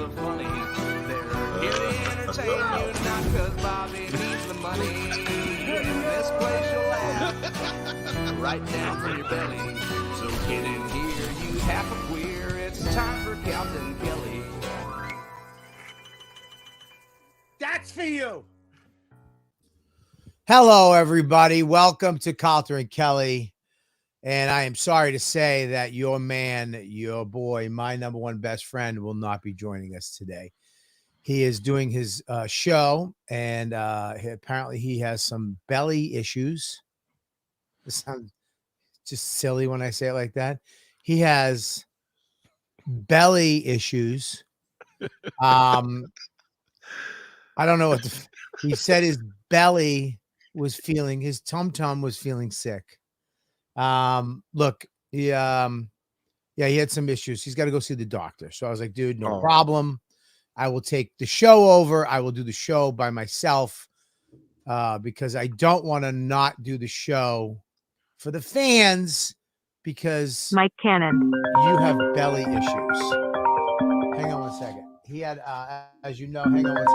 the funny. They're here to entertain you, not because Bobby needs the money. In this place you'll laugh right down from your belly. So get in here, you half a queer. It's time for Calta and Kelly. That's for you. Hello, everybody. Welcome to Calta and Kelly. And I am sorry to say that your man, your boy, my number one best friend will not be joining us today. He is doing his show, and apparently he has some belly issues. This sounds just silly when I say it like that. He has belly issues. I don't know what he said. His belly was feeling, his tum-tum was feeling sick. Look, he had some issues. He's got to go see the doctor. So I was like, dude, no problem. I will take the show over. I will do the show by myself because I don't want to not do the show for the fans because Mike Cannon, you have belly issues. Hang on one second. He had, as you know, hang on one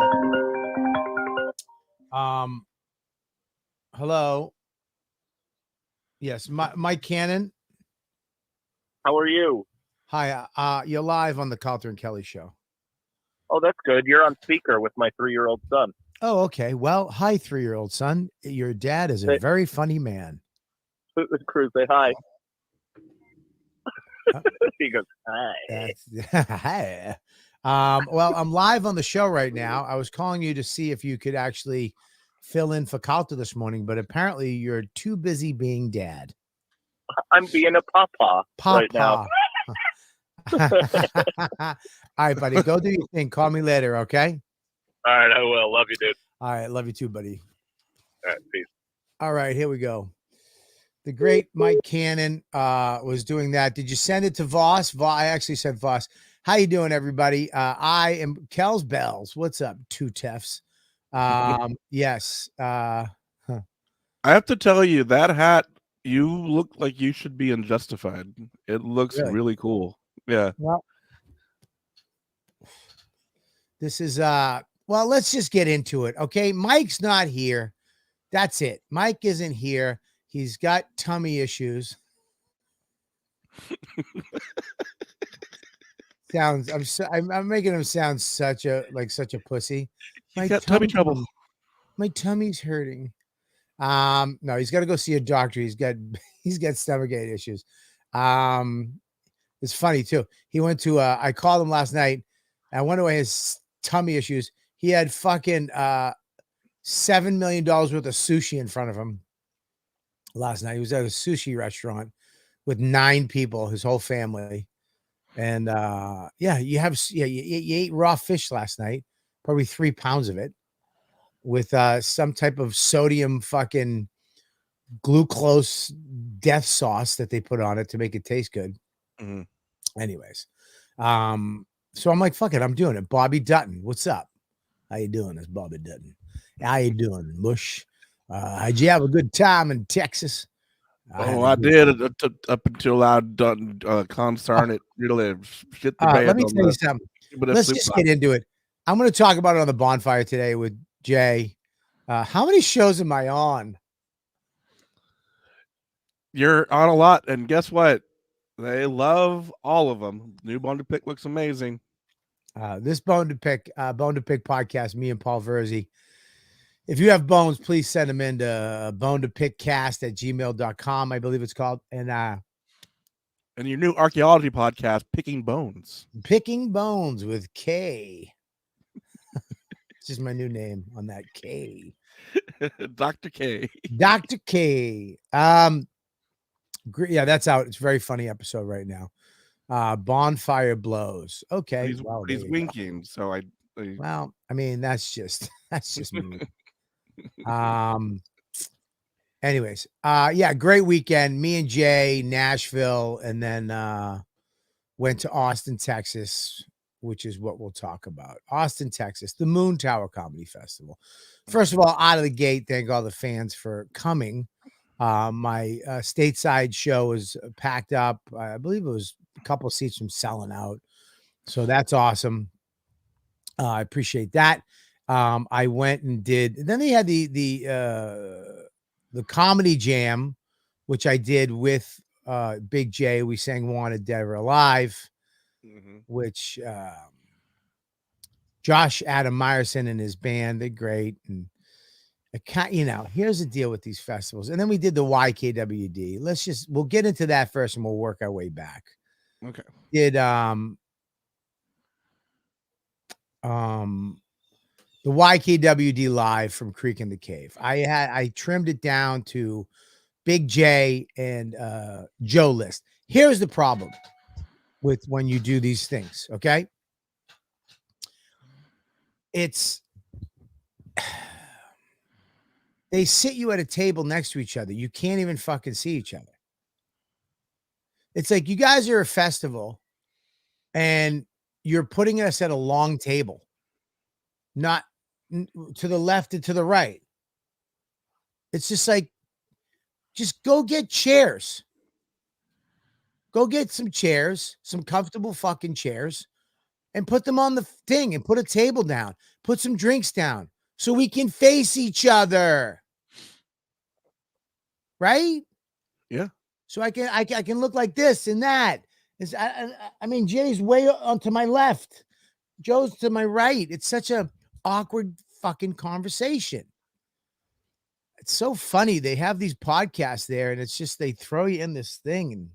second. Hello. Yes, Mike Cannon. How are you? Hi, you're live on the Calta and Kelly show. Oh, that's good. You're on speaker with my 3-year-old son. Oh, okay. Well, hi, 3-year-old son. Your dad is a very funny man. Cruz, say hi. He goes, hi. Hi. Well, I'm live on the show right now. I was calling you to see if you could actually fill in for Calta this morning, but apparently you're too busy being dad. I'm being a papa right now. All right, buddy. Go do your thing. Call me later, okay? All right, I will. Love you, dude. All right. Love you too, buddy. All right, peace. All right, here we go. The great Mike Cannon was doing that. Did you send it to Voss? I actually said Voss. How you doing, everybody? I am Kells Bells. What's up, two Tefs? Yes. I have to tell you, that hat, you look like you should be in Justified. It looks really cool. Yeah. Well, this is well, let's just get into it. Okay. Mike's not here. That's it. Mike isn't here. He's got tummy issues. I'm making him sound such a pussy. He's got tummy trouble. My tummy's hurting. No, he's got to go see a doctor. He's got stomachache issues. It's funny too. He went to I called him last night. I wonder why his tummy issues. He had fucking $7 million worth of sushi in front of him last night. He was at a sushi restaurant with 9 people, his whole family. And you ate raw fish last night, probably 3 pounds of it, with some type of sodium fucking glucose death sauce that they put on it to make it taste good. Mm-hmm. Anyways, so I'm like, fuck it, I'm doing it. Bobby Dutton, what's up? How you doing? It's Bobby Dutton. How you doing, Mush? Did you have a good time in Texas? I did up until I done concern it. Really shit the bed. Let me tell you something. Let's just get into it. I'm going to talk about it on the bonfire today with Jay. How many shows am I on? You're on a lot, and guess what? They love all of them. New Bone to Pick looks amazing. This Bone to Pick podcast, me and Paul Verzi. If you have bones, please send them in to bonetopickcast@gmail.com, I believe it's called. And your new archaeology podcast, Picking Bones. Picking Bones with K. It's just my new name on that K. Dr. K. Dr. K. Yeah, that's out. It's a very funny episode right now. Bonfire blows. Okay. He's winking. So well, I mean, that's just me. Anyways, great weekend. Me and Jay, Nashville, and then went to Austin, Texas, which is what we'll talk about. Austin, Texas, the Moon Tower Comedy Festival. First of all, out of the gate, thank all the fans for coming. My stateside show was packed up. I believe it was a couple of seats from selling out. So that's awesome. I appreciate that. I went and did. Then they had the comedy jam, which I did with Big J. We sang "Wanted Dead or Alive," which Josh Adam Meyerson and his band, they're great. And I can't, here's the deal with these festivals. And then we did the YKWd. We'll get into that first and we'll work our way back. Okay. Did the YKWd live from Creek in the Cave. I trimmed it down to Big J and Joe list. Here's the problem with when you do these things, okay? They sit you at a table next to each other. You can't even fucking see each other. It's like you guys are a festival and you're putting us at a long table, not to the left and to the right. It's just like, just go get chairs. Go get some chairs, some comfortable fucking chairs, and put them on the thing and put a table down. Put some drinks down so we can face each other. Right? Yeah. So I can look like this and that. I mean, Jay's way onto my left. Joe's to my right. It's such a awkward fucking conversation. It's so funny. They have these podcasts there, and it's just they throw you in this thing. And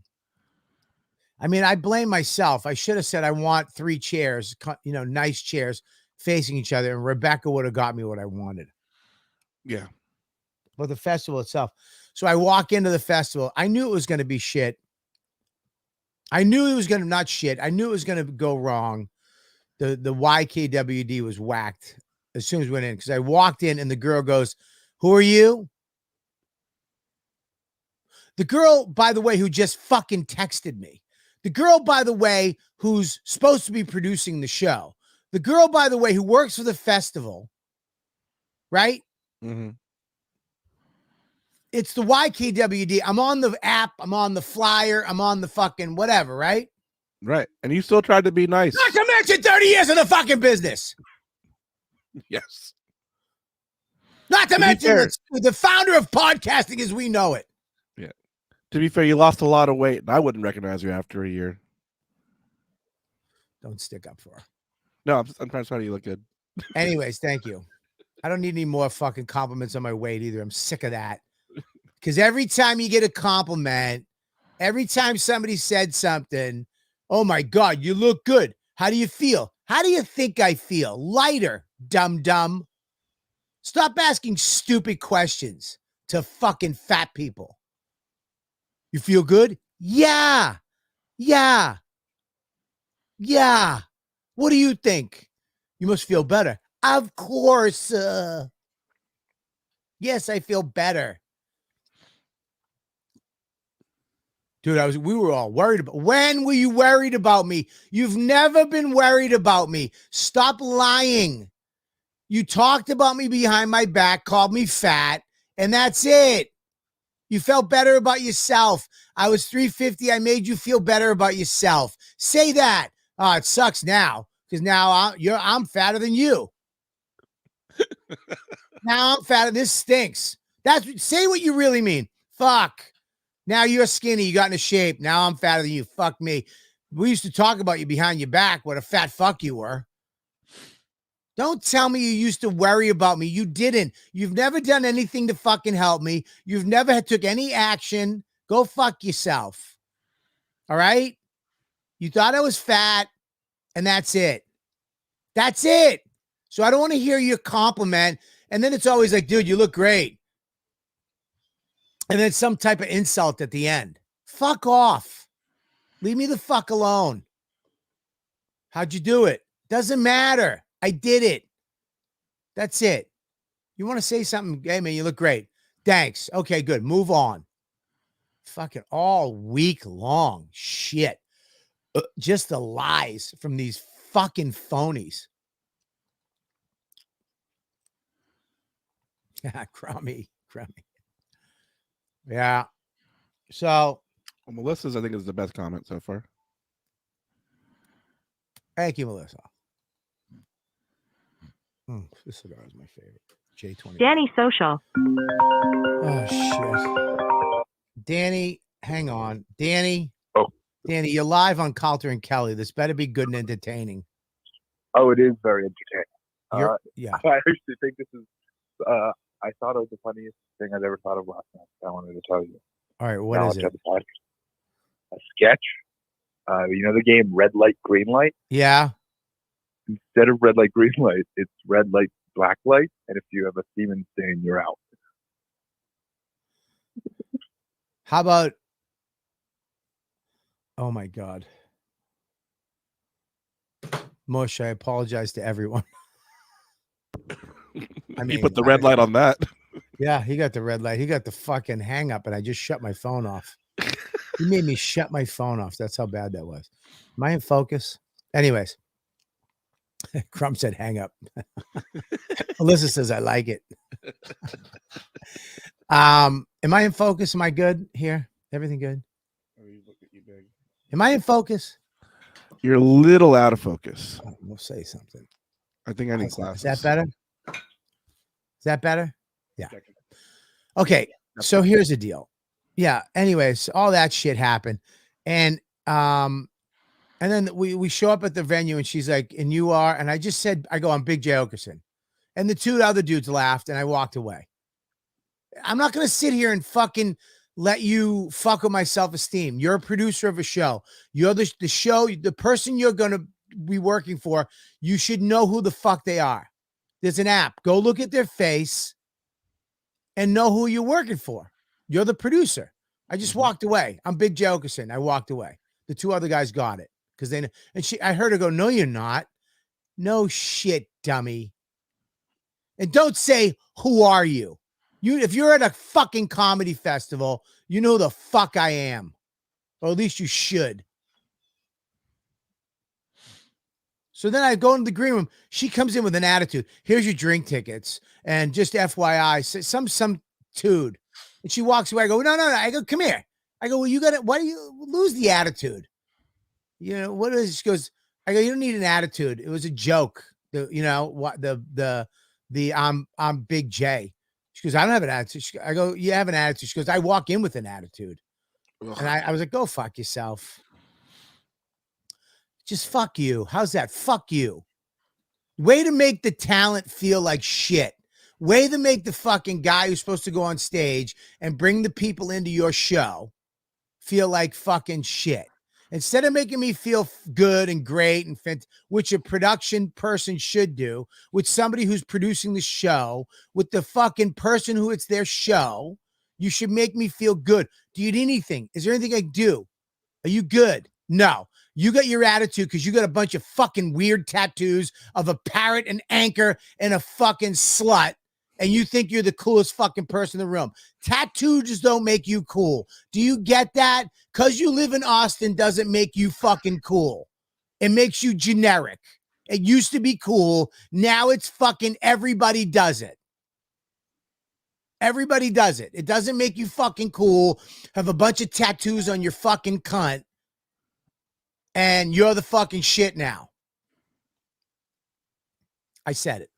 I mean, I blame myself. I should have said I want 3 chairs, nice chairs facing each other, and Rebecca would have got me what I wanted. Yeah. But the festival itself. So I walk into the festival. I knew it was going to be shit. I knew it was going to not shit. I knew it was going to go wrong. The YKWd was whacked as soon as we went in because I walked in and the girl goes, "Who are you?" The girl, by the way, who just fucking texted me. The girl, by the way, who's supposed to be producing the show. The girl, by the way, who works for the festival. Right? Mm-hmm. It's the YKWd. I'm on the app. I'm on the flyer. I'm on the fucking whatever, right? Right. And you still tried to be nice. Not to mention 30 years in the fucking business. Yes. Not to mention the founder of podcasting as we know it. Yeah. To be fair, you lost a lot of weight, and I wouldn't recognize you after a year. Don't stick up for her. No, I'm trying to tell you look good. Anyways, thank you. I don't need any more fucking compliments on my weight either. I'm sick of that. Because every time you get a compliment, every time somebody said something, oh my God, you look good. How do you feel? How do you think I feel? Lighter, dumb. Stop asking stupid questions to fucking fat people. You feel good? Yeah. What do you think? You must feel better. Of course. Yes, I feel better. Dude, we were all worried about. When were you worried about me? You've never been worried about me. Stop lying. You talked about me behind my back, called me fat, and that's it. You felt better about yourself. I was 350. I made you feel better about yourself. Say that. Oh, it sucks now because now I'm fatter than you. Now I'm fatter. This stinks. Say what you really mean. Fuck. Now you're skinny. You got into shape. Now I'm fatter than you. Fuck me. We used to talk about you behind your back. What a fat fuck you were. Don't tell me you used to worry about me. You didn't. You've never done anything to fucking help me. You've never took any action. Go fuck yourself. All right? You thought I was fat, and that's it. That's it. So I don't want to hear your compliment. And then it's always like, dude, you look great. And then some type of insult at the end. Fuck off. Leave me the fuck alone. How'd you do it? Doesn't matter. I did it. That's it. You want to say something? Hey, man, you look great. Thanks. Okay, good. Move on. Fucking all week long. Shit. Just the lies from these fucking phonies. Crummy. Yeah. So. Well, Melissa's, I think, is the best comment so far. Thank you, Melissa. This cigar is my favorite. J20. Danny Social. Oh shit. Danny, hang on. Danny. Oh. Danny, you're live on Calta and Kelly. This better be good and entertaining. Oh, it is very entertaining. Yeah. I actually think this is. I thought it was the funniest thing I'd ever thought of last night. I wanted to tell you. All right. What is it? A sketch. You know the game Red Light, Green Light? Yeah. Instead of red light, green light, it's red light, black light. And if you have a semen stain, you're out. How about? Oh my God. Mush, I apologize to everyone. I mean, he put the red light on that. Yeah, he got the red light. He got the fucking hang up, and I just shut my phone off. He made me shut my phone off. That's how bad that was. Am I in focus? Anyways, Crump said hang up. Alyssa says I like it. Am I in focus? Am I good here? Everything good? Am I in focus? You're a little out of focus. Oh, we'll say something. I think I need glasses. Is that better? Is that better? Yeah. Okay. So here's the deal. Yeah. Anyways, all that shit happened. And then we show up at the venue and she's like, and you are, and I just said, I go, I'm Big J Okerson. And the two other dudes laughed and I walked away. I'm not going to sit here and fucking let you fuck with my self-esteem. You're a producer of a show. You're the show, the person you're going to be working for. You should know who the fuck they are. There's an app. Go look at their face and know who you're working for. You're the producer. I just walked away. I'm Big J Okerson. I walked away. The two other guys got it because they, and I heard her go, no, you're not. No shit, dummy. And don't say, who are you? If you're at a fucking comedy festival, you know who the fuck I am. Or at least you should. So then I go into the green room. She comes in with an attitude. Here's your drink tickets. And just FYI, some dude. And she walks away. I go, no. I go, come here. I go, well, you got it. Why do you lose the attitude? You know, what is, she goes, I go, you don't need an attitude. It was a joke. I'm Big J. She goes, I don't have an attitude. I go, you have an attitude. She goes, I walk in with an attitude. Ugh. And I was like, go fuck yourself. Just fuck you. How's that? Fuck you. Way to make the talent feel like shit. Way to make the fucking guy who's supposed to go on stage and bring the people into your show feel like fucking shit. Instead of making me feel good and great and which a production person should do, with somebody who's producing the show, with the fucking person who it's their show, you should make me feel good. Do you need anything? Is there anything I can do? Are you good? No. You got your attitude because you got a bunch of fucking weird tattoos of a parrot, an anchor, and a fucking slut. And you think you're the coolest fucking person in the room. Tattoos don't make you cool. Do you get that? Because you live in Austin doesn't make you fucking cool. It makes you generic. It used to be cool. Now it's fucking everybody does it. Everybody does it. It doesn't make you fucking cool. Have a bunch of tattoos on your fucking cunt. And you're the fucking shit now. I said it.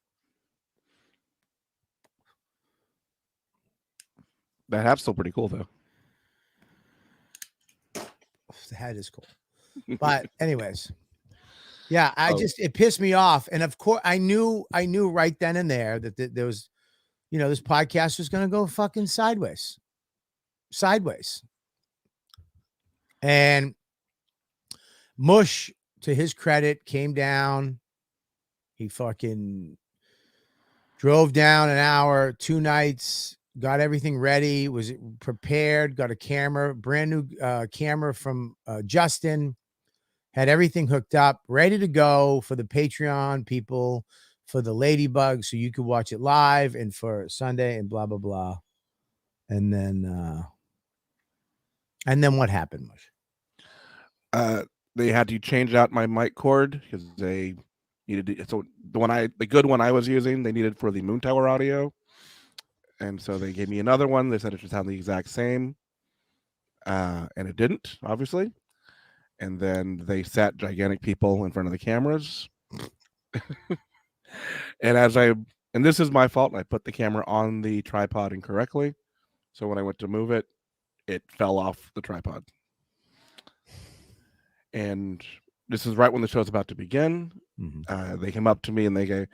That hat's still pretty cool, though. The hat is cool. But anyways, yeah, it pissed me off. And of course, I knew right then and there that there was, this podcast was going to go fucking sideways. And Mush, to his credit, came down. He fucking drove down an hour, 2 nights, got everything ready, was prepared, got a camera, brand new camera from Justin, had everything hooked up, ready to go for the Patreon people, for the Ladybug, so you could watch it live, and for Sunday and blah, blah, blah. And then what happened, Mush? They had to change out my mic cord because they needed to, so the good one I was using, they needed for the Moon Tower audio. And so they gave me another one. They said it should sound the exact same. And it didn't, obviously. And then they sat gigantic people in front of the cameras. And and this is my fault. I put the camera on the tripod incorrectly. So when I went to move it, it fell off the tripod. And this is right when the show's about to begin. They came up to me and they go,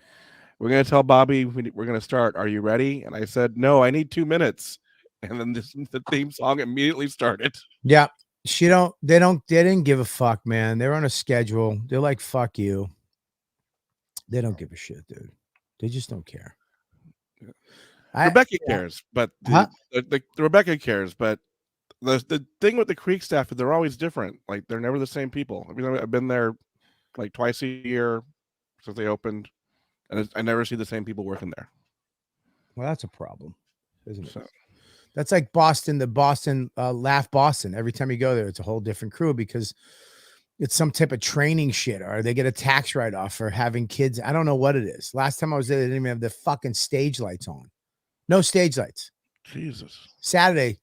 "We're going to tell Bobby we're going to start. Are you ready?" And I said, "No, I need 2 minutes." And then the theme song immediately started. Yeah. They didn't give a fuck, man. They're on a schedule. They're like, fuck you. They don't give a shit, dude. They just don't care. Rebecca cares, but Huh? the Rebecca cares, but the thing with the Creek staff is they're always different. Like they're never the same people. I mean, I've been there like twice a year since they opened, and I never see the same people working there. Well, that's a problem, isn't it? So, that's like Boston, the Boston Laugh Boston. Every time you go there, it's a whole different crew because it's some type of training shit, or they get a tax write-off for having kids. I don't know what it is. Last time I was there, they didn't even have the fucking stage lights on. No stage lights. Jesus. Saturday,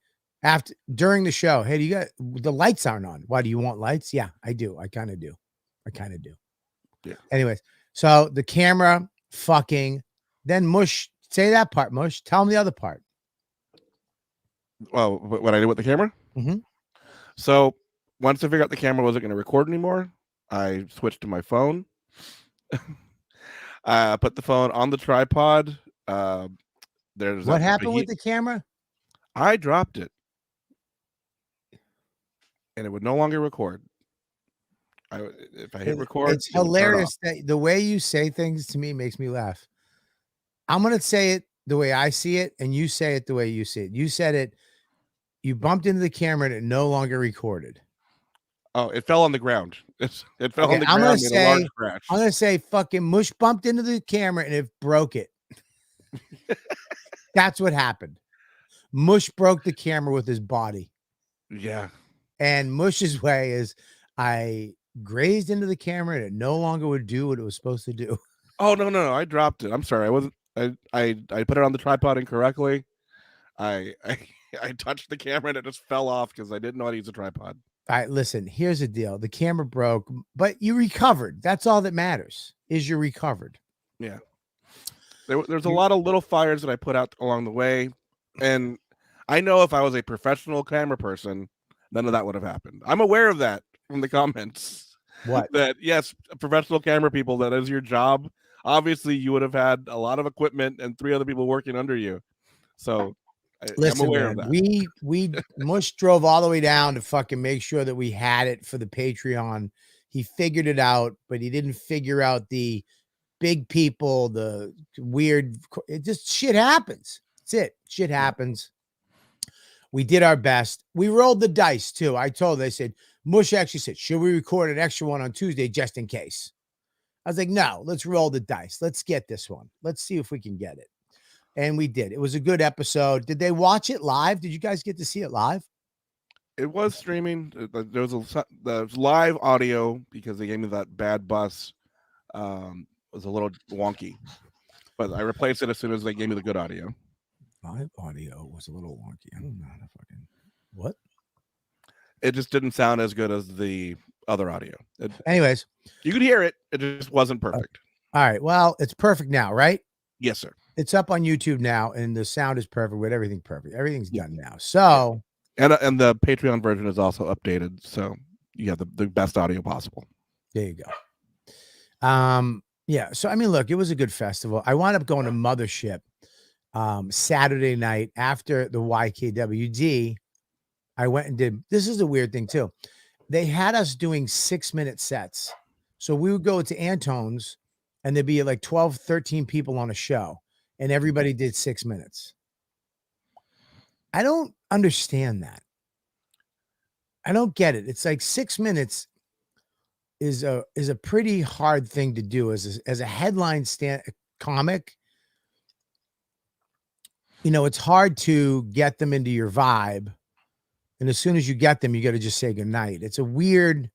during the show, hey, the lights aren't on? Why, do you want lights? Yeah, I do. I kind of do. Yeah. Anyways, so the camera fucking, then Mush, say that part, Mush. Tell them the other part. Well, what I did with the camera? Mm-hmm. So once I figured out the camera wasn't going to record anymore, I switched to my phone. I put the phone on the tripod. What happened with the camera? I dropped it, and it would no longer record. If I hit record, it's hilarious that the way you say things to me makes me laugh. I'm gonna say it the way I see it, and you say it the way you see it. You said it. You bumped into the camera, and it no longer recorded. Oh, it fell on the ground. It fell on the ground. A large crash. I'm gonna say fucking Mush bumped into the camera and it broke it. That's what happened. Mush broke the camera with his body. Yeah. And Mush's way is, I grazed into the camera and it no longer would do what it was supposed to do. Oh no! I dropped it. I'm sorry. I wasn't. I put it on the tripod incorrectly. I touched the camera and it just fell off because I didn't know how to use a tripod. All right, listen, here's the deal. The camera broke, but you recovered. That's all that matters, is you recovered. Yeah. There's a lot of little fires that I put out along the way. And I know if I was a professional camera person, none of that would have happened. I'm aware of that from the comments. What? That, yes, professional camera people, that is your job. Obviously, you would have had a lot of equipment and 3 other people working under you. So listen, I'm aware man, of that. We Mush drove all the way down to fucking make sure that we had it for the Patreon. He figured it out, but he didn't figure out the big people, the weird, it just shit happens. That's it. Shit happens. We did our best. We rolled the dice too. They said, Mush actually said, should we record an extra one on Tuesday just in case? I was like, no, let's roll the dice. Let's get this one. Let's see if we can get it. And we did. It was a good episode. Did they watch it live? Did you guys get to see it live? It was streaming. There was the live audio, because they gave me that bad bus. Was a little wonky, but I replaced it as soon as they gave me the good audio. Live audio was a little wonky. I don't know how to fucking what. It just didn't sound as good as the other audio. Anyways, you could hear it. It just wasn't perfect. All right. Well, it's perfect now, right? Yes, sir. It's up on YouTube now, and the sound is perfect with everything perfect. Everything's done now. So, and the Patreon version is also updated, so you have the best audio possible. There you go. Yeah. So I mean, look, it was a good festival. I wound up going to Mothership Saturday night after the YKWd. I went and did. This is a weird thing too. They had us doing 6-minute sets, so we would go to Antone's, and there'd be like 12, 13 people on a show. And everybody did 6 minutes. I don't understand that. I don't get it. It's like 6 minutes is a pretty hard thing to do as a headline comic. You know, it's hard to get them into your vibe. And as soon as you get them, you got to just say goodnight. It's a weird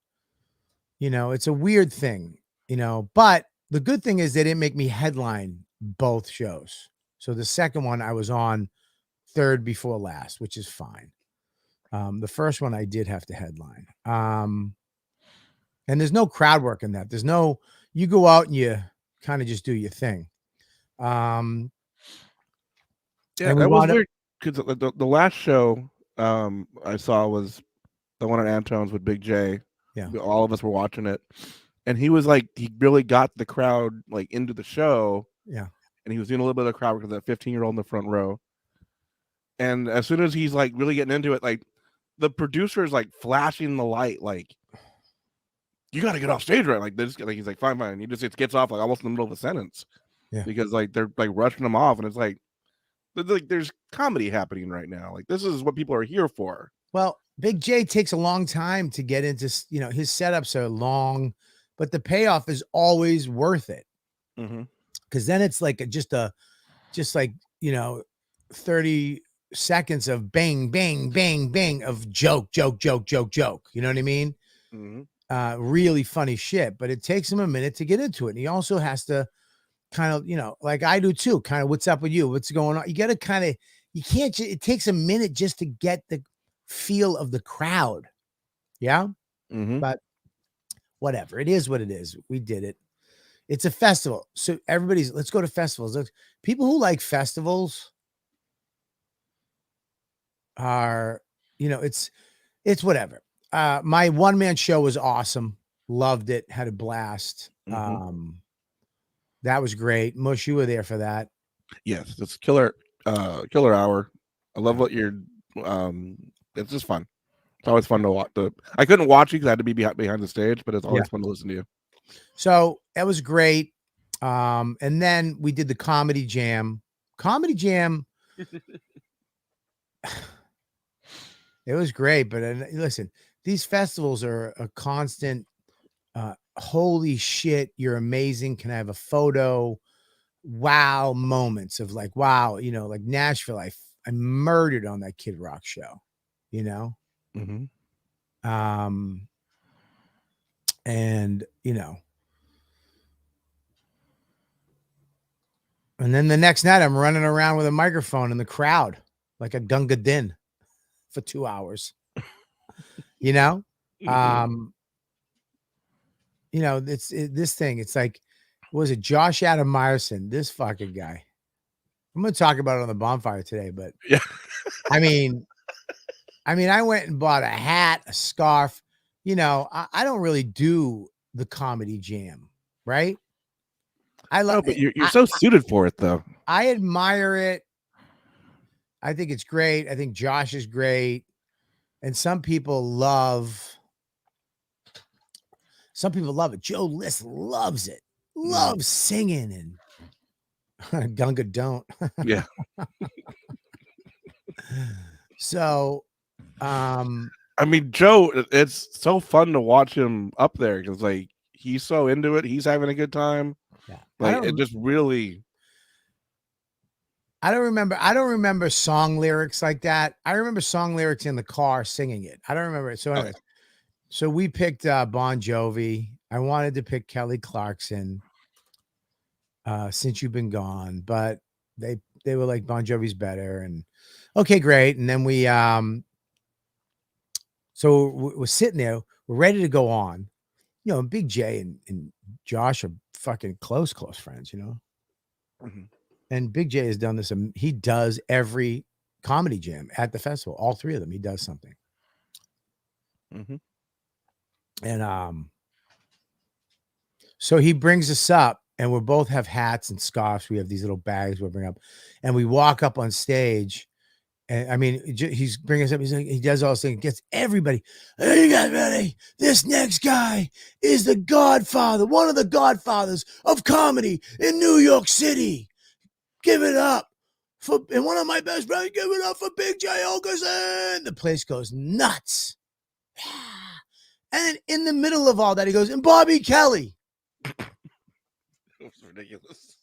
thing, but the good thing is they didn't make me headline both shows. So the second one I was on third before last, which is fine. The first one I did have to headline. And there's no crowd work in that. You go out and kind of just do your thing. Yeah, and we that was wound up- weird because the last show I saw was the one at Antone's with Big J. Yeah. All of us were watching it, and he was like, he really got the crowd like into the show. Yeah. And he was doing a little bit of the crowd work with that 15-year-old in the front row. And as soon as he's like really getting into it, like the producer is like flashing the light, like, you got to get off stage, right? Like this, like he's like, fine, fine. He just gets off like almost in the middle of a sentence, Yeah. because like they're like rushing him off, and it's like there's comedy happening right now. Like this is what people are here for. Well, Big J takes a long time to get into, you know, his setups are long, but the payoff is always worth it. Mm-hmm. Because then it's like just like, you know, 30 seconds of bang, bang, bang, bang of joke. You know what I mean? Mm-hmm. Really funny shit, but it takes him a minute to get into it. And he also has to kind of, you know, like I do too, kind of, what's up with you? What's going on? You got to kind of, you can't, it takes a minute just to get the feel of the crowd. Yeah. Mm-hmm. But whatever. It is what it is. We did it. It's a festival. So let's go to festivals. People who like festivals are, you know, it's whatever. My one-man show was awesome. Loved it. Had a blast. Mm-hmm. That was great. Mush, you were there for that. Yes, it's killer hour. I love what you're it's just fun. It's always fun to watch. I couldn't watch you because I had to be behind the stage, but it's always fun to listen to you. So that was great. And then we did the comedy jam. It was great, but listen, these festivals are a constant holy shit, you're amazing. Can I have a photo? Wow moments of like, wow, you know, like Nashville, I murdered on that Kid Rock show, you know? Mm-hmm. And you know, and then the next night I'm running around with a microphone in the crowd like a Gunga Din for 2 hours. You know? You know, this thing, it's like, what was it, Josh Adam Meyerson, this fucking guy. I'm gonna talk about it on the bonfire today, but Yeah. I mean, I went and bought a hat, a scarf. You know, I don't really do the comedy jam, right? I love but you're so suited for it, though. I admire it. I think it's great. I think Josh is great. And some people love it. Joe List loves it. Loves singing, and Gunga don't. Yeah. So, I mean, Joe, it's so fun to watch him up there because like he's so into it. He's having a good time. yeah. Like it just really. I don't remember song lyrics like that. I remember song lyrics in the car singing it. I don't remember it. So anyway, so we picked Bon Jovi. I wanted to pick Kelly Clarkson, Since You've Been Gone, but they were like, Bon Jovi's better. And okay, great. And then we so we're sitting there, we're ready to go on. You know, Big J and Josh are fucking close friends, you know. Mm-hmm. And Big J has done this. He does every comedy jam at the festival. All three of them, he does something. Mm-hmm. And so he brings us up, and we both have hats and scarves. We have these little bags we'll bring up, and we walk up on stage. And I mean, he's bringing us up. He's like, he does all this thing, gets everybody. Are you guys ready? This next guy is the Godfather, one of the Godfathers of comedy in New York City. Give it up for, and one of my best friends, give it up for Big J Okerson. The place goes nuts. And then in the middle of all that, he goes, and Bobby Kelly. It was ridiculous.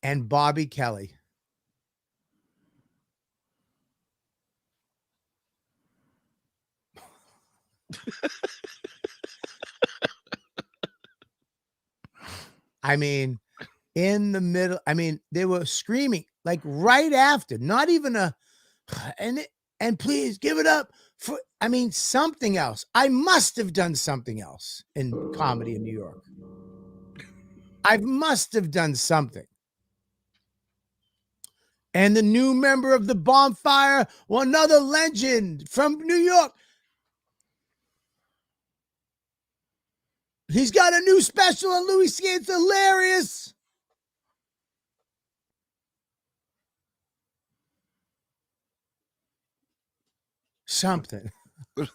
And Bobby Kelly. I mean, in the middle, I mean, they were screaming like right after, not even a, and please give it up for, I mean, something else. I must have done something else in comedy in New York. I must have done something. And the new member of the Bonfire, well, another legend from New York. He's got a new special on Louis C. It's hilarious. Something. And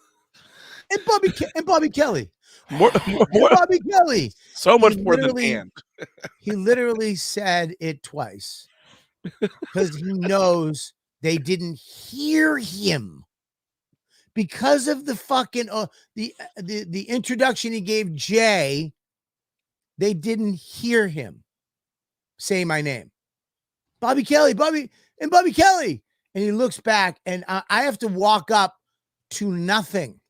Bobby Kelly. More, Bobby Kelly. so much He more than literally- and. He literally said it twice because he knows they didn't hear him because of the fucking the introduction he gave Jay. They didn't hear him say my name, Bobby Kelly, Bobby Kelly, and he looks back, and I have to walk up to nothing.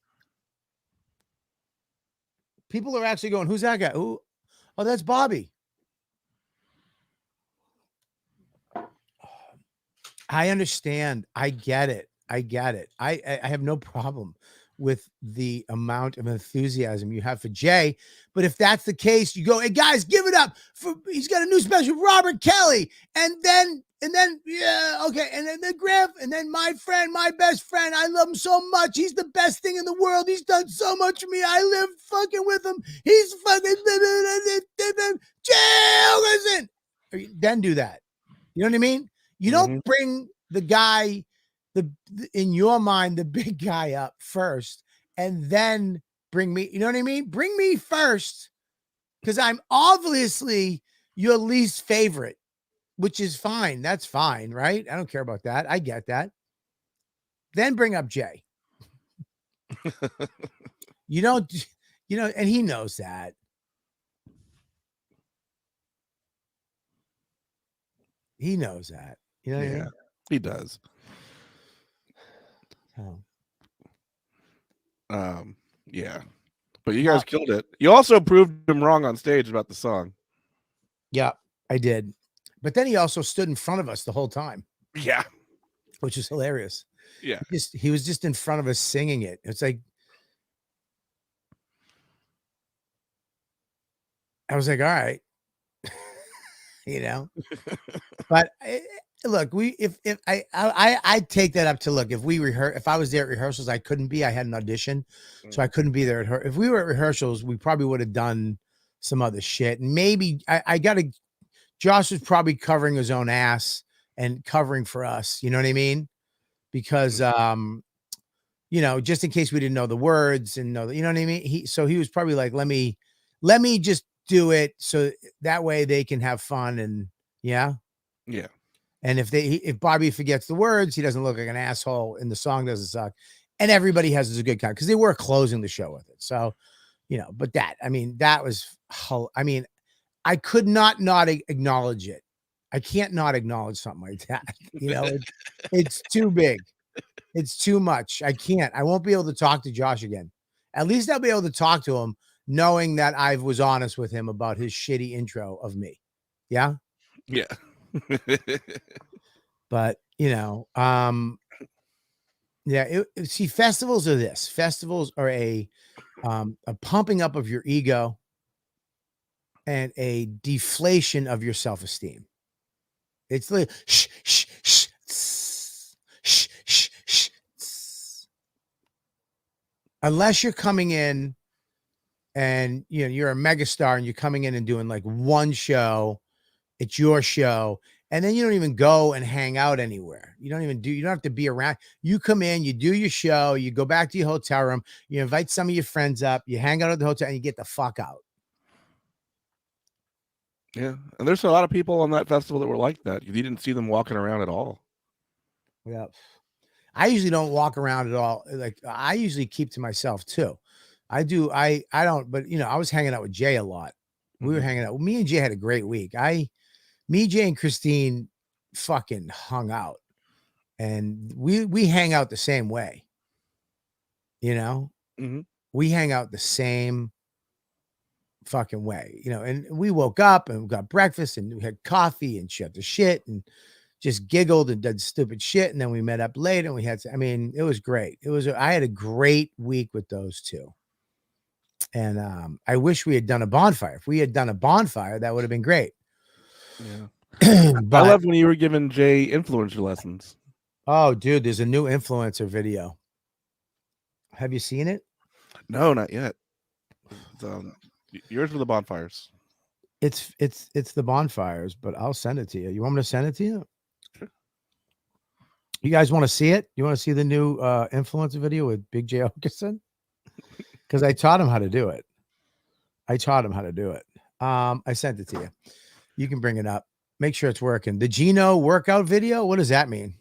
People are actually going, "Who's that guy? Who? Oh, that's Bobby." I understand. I get it. I have no problem with the amount of enthusiasm you have for Jay. But if that's the case, you go, hey guys, give it up for, he's got a new special, Robert Kelly. And then, yeah, okay. And then Griff, and then my friend, my best friend. I love him so much. He's the best thing in the world. He's done so much for me. I live fucking with him. He's fucking Jay Ogerson. Then do that. You know what I mean? You don't bring the guy, in your mind, the big guy up first, and then bring me. You know what I mean? Bring me first, because I'm obviously your least favorite, which is fine. That's fine, right? I don't care about that. I get that. Then bring up Jay. You don't, and he knows that. He knows that. You know what I mean? He does. Oh. Yeah. But you guys killed it. You also proved him wrong on stage about the song. Yeah, I did. But then he also stood in front of us the whole time. Yeah. Which is hilarious. Yeah. He was just in front of us singing it. It's like, I was like, all right. But look, I take that up to, look, if I was there at rehearsals, I couldn't be. I had an audition, so I couldn't be there at her. If we were at rehearsals, we probably would have done some other shit. And maybe Josh was probably covering his own ass and covering for us. You know what I mean? Because just in case we didn't know the words and you know what I mean? He was probably like, let me just do it so that way they can have fun. And yeah. And if Bobby forgets the words, he doesn't look like an asshole and the song doesn't suck. And everybody has a good time because they were closing the show with it. So, but that was, I could not acknowledge it. I can't not acknowledge something like that. It's too big. It's too much. I can't. I won't be able to talk to Josh again. At least I'll be able to talk to him knowing that I was honest with him about his shitty intro of me. Yeah? Yeah. But, see, festivals are this. Festivals are a pumping up of your ego and a deflation of your self-esteem. It's like, shh, shh, shh, tss, shh, shh, shh, tss. Unless you're coming in and you're a megastar and you're coming in and doing like one show, it's your show, and then you don't even go and hang out anywhere. You don't have to be around. You come in, you do your show, you go back to your hotel room, you invite some of your friends up, you hang out at the hotel, and you get the fuck out. Yeah. And there's a lot of people on that festival that were like that. You didn't see them walking around at all. Yeah. I usually don't walk around at all. Like, I usually keep to myself too. I do. I don't, but I was hanging out with Jay a lot. We were hanging out. Me and Jay had a great week. Me, Jay, and Christine fucking hung out, and we hang out the same way. We hang out the same fucking way, you know. And we woke up and we got breakfast and we had coffee and shut the shit and just giggled and did stupid shit. And then we met up late and we had, I mean, it was great. I had a great week with those two. And I wish we had done a bonfire. If we had done a bonfire, that would have been great. Yeah. But, I love when you were giving Jay influencer lessons. oh, dude, there's a new influencer video. Have you seen it? No, not yet. Yours were the bonfires. It's the bonfires, but I'll send it to you. You want me to send it to you? Sure. You guys want to see it? You want to see the new influencer video with Big J Okerson? Because I taught him how to do it. I sent it to you. You can bring it up. Make sure it's working. The Gino workout video. What does that mean?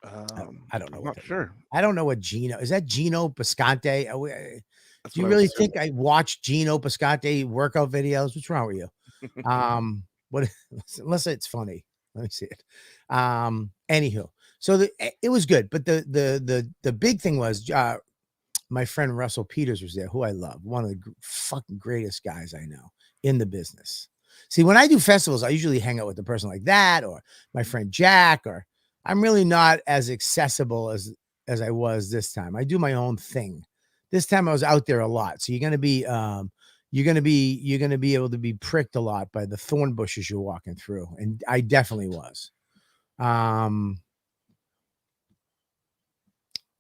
I don't know. I'm not sure. I don't know what Gino is. That Gino Bisconte? Do you what I really was think I watch Gino Bisconte workout videos? What's wrong with you? What? Unless it's funny. Let me see it. Anywho, so it was good, but the big thing was my friend Russell Peters was there, who I love, one of the fucking greatest guys I know in the business. See, when I do festivals, I usually hang out with a person like that, or my friend Jack, or I'm really not as accessible as I was this time. I do my own thing. This time I was out there a lot. So you're gonna be able to be pricked a lot by the thorn bushes you're walking through. And I definitely was.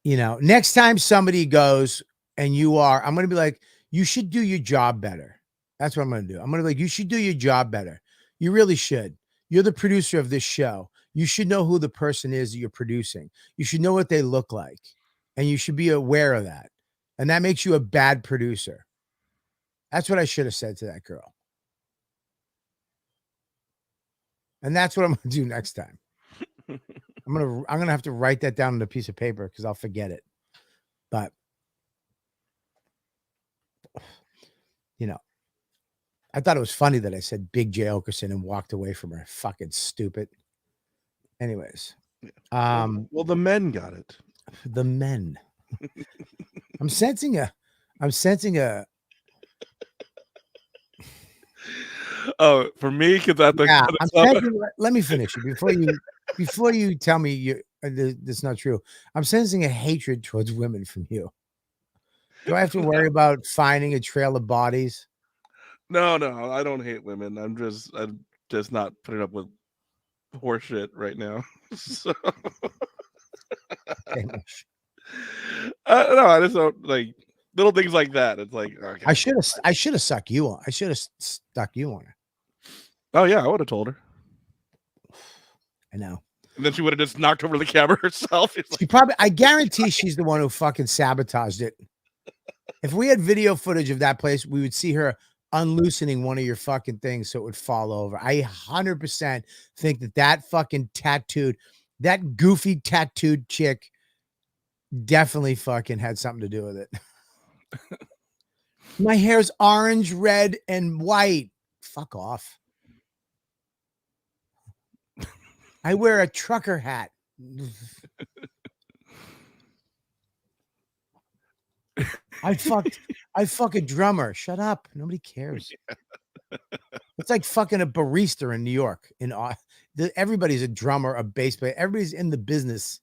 You know, next time somebody goes and I'm gonna be like, you should do your job better. That's what I'm going to do. I'm going to be like, you should do your job better. You really should. You're the producer of this show. You should know who the person is that you're producing. You should know what they look like. And you should be aware of that. And that makes you a bad producer. That's what I should have said to that girl. And that's what I'm going to do next time. I'm going to have to write that down on a piece of paper because I'll forget it. But, you know, I thought it was funny that I said Big J Okerson and walked away from her. Fucking stupid. Anyways. Well, the men got it. The men. I'm sensing a oh, for me, because I think let me finish it before you tell me that's not true. I'm sensing a hatred towards women from you. Do I have to worry about finding a trail of bodies? No, I don't hate women. I'm just not putting up with horseshit right now. So no, I just don't like little things like that. It's like okay. I should have sucked you on. I should have stuck you on her. Oh yeah, I would have told her. I know. And then she would have just knocked over the camera herself. She probably. I guarantee she's the one who fucking sabotaged it. If we had video footage of that place, we would see her unloosening one of your fucking things so it would fall over. I 100% think that fucking that goofy tattooed chick definitely fucking had something to do with it. My hair's orange, red, and white. Fuck off. I wear a trucker hat. I fuck a drummer. Shut up. Nobody cares. It's like fucking a barista in New York. Everybody's a drummer, a bass player. Everybody's in the business.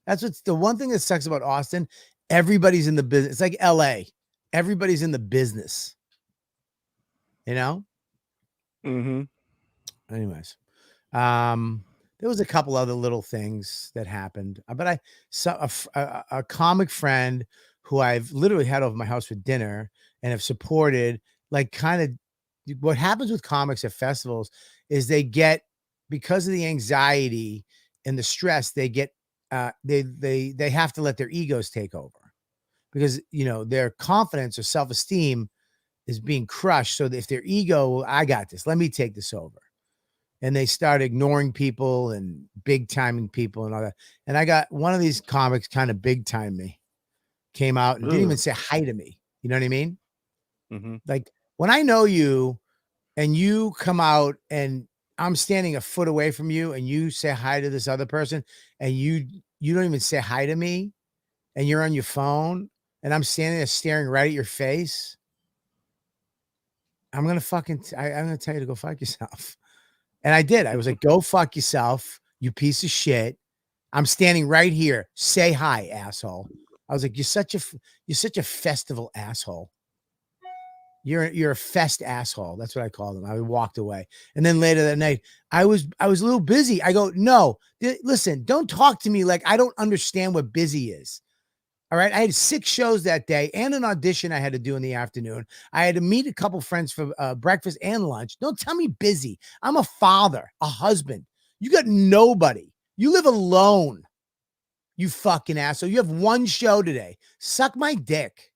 That's what's the one thing that sucks about Austin. Everybody's in the business. It's like LA. Everybody's in the business. You know? Mm-hmm. Anyways. There was a couple other little things that happened. But I saw a comic friend who I've literally had over my house for dinner and have supported, like kind of what happens with comics at festivals is they get, because of the anxiety and the stress, they get, they have to let their egos take over because, you know, their confidence or self-esteem is being crushed. So if their ego, I got this, let me take this over. And they start ignoring people and big timing people and all that. And I got one of these comics kind of big time me, came out and didn't even say hi to me. You know what I mean? Mm-hmm. Like when I know you and you come out and I'm standing a foot away from you and you say hi to this other person and you don't even say hi to me and you're on your phone and I'm standing there staring right at your face. I'm gonna fucking I'm gonna tell you to go fuck yourself. And I did. I was like, go fuck yourself, you piece of shit. I'm standing right here. Say hi, asshole. I was like, you're such a festival asshole. You're a fest asshole. That's what I called him. I walked away. And then later that night, I was a little busy. I go, no, listen, don't talk to me like I don't understand what busy is. All right. I had 6 shows that day and an audition I had to do in the afternoon. I had to meet a couple friends for breakfast and lunch. Don't tell me busy. I'm a father, a husband. You got nobody. You live alone. You fucking asshole. You have 1 show today. Suck my dick.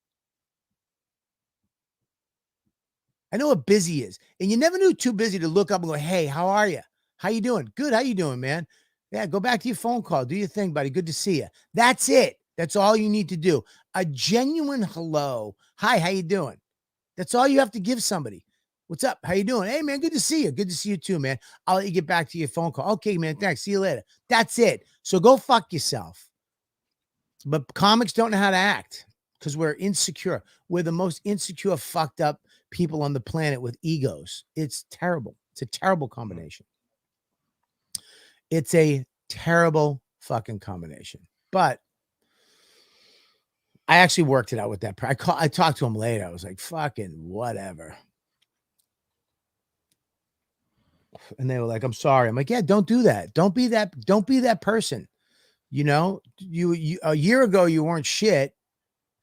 I know what busy is. And you never knew too busy to look up and go, hey, how are you? How you doing? Good. How you doing, man? Yeah, go back to your phone call. Do your thing, buddy. Good to see you. That's it. That's all you need to do. A genuine hello. Hi, how you doing? That's all you have to give somebody. What's up? How you doing? Hey, man, good to see you. Good to see you too, man. I'll let you get back to your phone call. Okay, man, thanks. See you later. That's it. So go fuck yourself. But comics don't know how to act because we're insecure. We're the most insecure, fucked up people on the planet with egos. It's terrible. It's a terrible combination. It's a terrible fucking combination. But I actually worked it out with that. I talked to him later. I was like, fucking whatever. And they were like, I'm sorry. I'm like, yeah, don't do that. Don't be that person. You know, you a year ago, you weren't shit.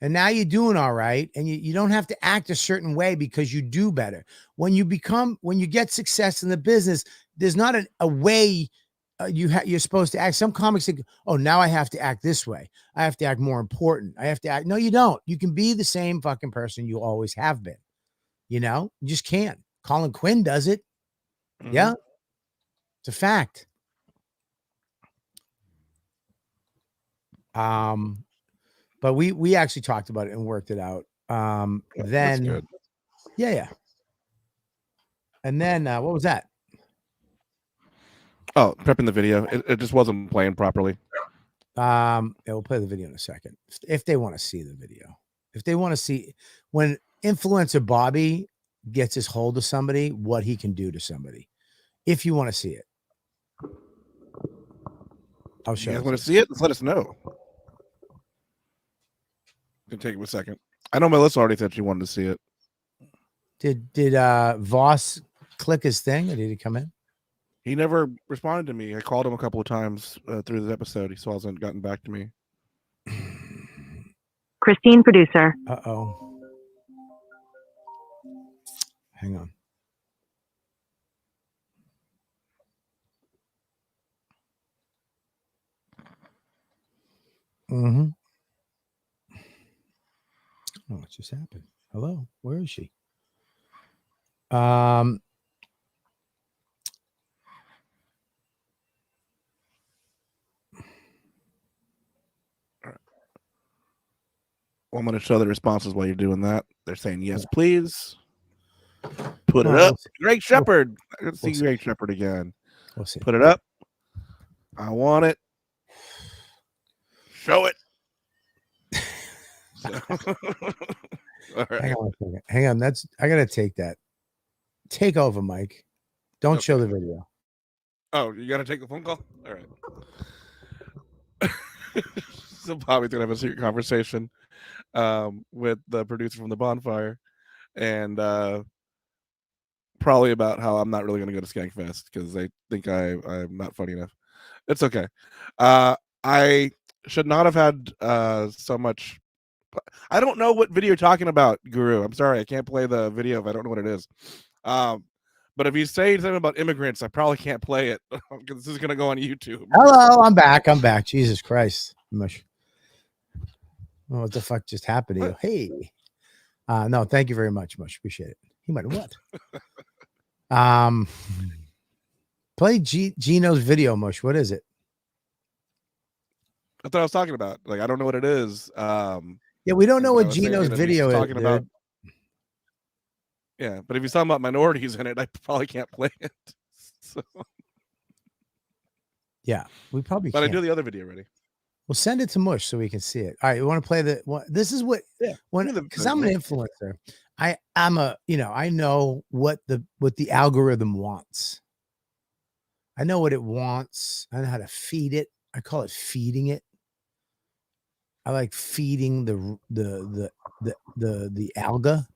And now you're doing all right. And you don't have to act a certain way because you do better. When you get success in the business, there's not a way you're supposed to act. Some comics think, oh, now I have to act this way. I have to act more important. I have to act. No, you don't. You can be the same fucking person you always have been. You know, you just can't. Colin Quinn does it. Mm-hmm. Yeah. It's a fact. But we actually talked about it and worked it out. Then, yeah. And then, what was that? Oh, prepping the video. It just wasn't playing properly. Yeah, we'll play the video in a second. If they want to see the video. If they want to see when influencer Bobby gets his hold of somebody, what he can do to somebody. If you want to see it. I'll show you. You guys want to see it? Let us know. Can take it a second. I know Melissa already said she wanted to see it. Did Voss click his thing or did he come in? He never responded to me. I called him a couple of times through this episode. He still hasn't gotten back to me. Christine, producer. Uh-oh. Hang on. Mm-hmm. Oh, what just happened? Hello, where is she? Want me to show the responses while you're doing that. They're saying yes, please. Put it up. Greg Shepard. I can see Greg Shepard again. We'll see. Put it up. I want it. Show it. So. All right. Hang on a second. Hang on. I gotta take that. Take over, Mike. Don't show the video. Oh, you gotta take the phone call? All right. So Bobby's gonna have a secret conversation with the producer from the bonfire and probably about how I'm not really gonna go to Skankfest because they think I'm not funny enough. It's okay. I should not have had so much. I don't know what video you're talking about, Guru. I'm sorry, I can't play the video if I don't know what it is. But if you say something about immigrants, I probably can't play it because this is gonna go on YouTube. Hello, I'm back. Jesus Christ, Mush. Oh, what the fuck just happened to you? Hey, no, thank you very much, Mush. Appreciate it. He might have what? Play Gino's video, Mush. What is it? That's what I was talking about. Like, I don't know what it is. Yeah, we don't know what Gino's video is. Talking about, yeah, but if you're talking about minorities in it, I probably can't play it. So. Yeah, we probably but can't. I do the other video ready. Well, send it to Mush so we can see it. All right, you want to play the what? This is what because I'm an influencer. I'm a, I know what the algorithm wants. I know what it wants. I know how to feed it. I call it feeding it. I like feeding the alga.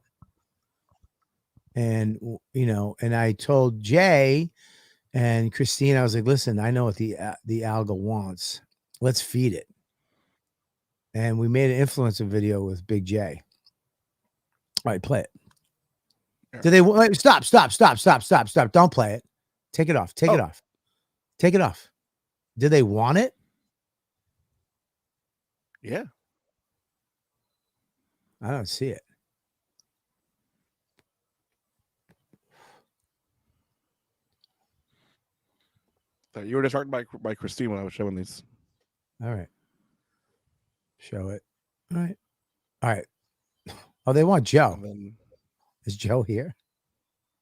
And and I told Jay and Christine, I was like, listen, I know what the alga wants. Let's feed it. And we made an influencer video with Big J. All right, play it. Do they stop? Don't play it. Take it off. Take it off. Take it off. Do they want it? Yeah. I don't see it. You were distracted by Christine when I was showing these. All right. Show it. All right. All right. Oh, they want Joe. Then, is Joe here?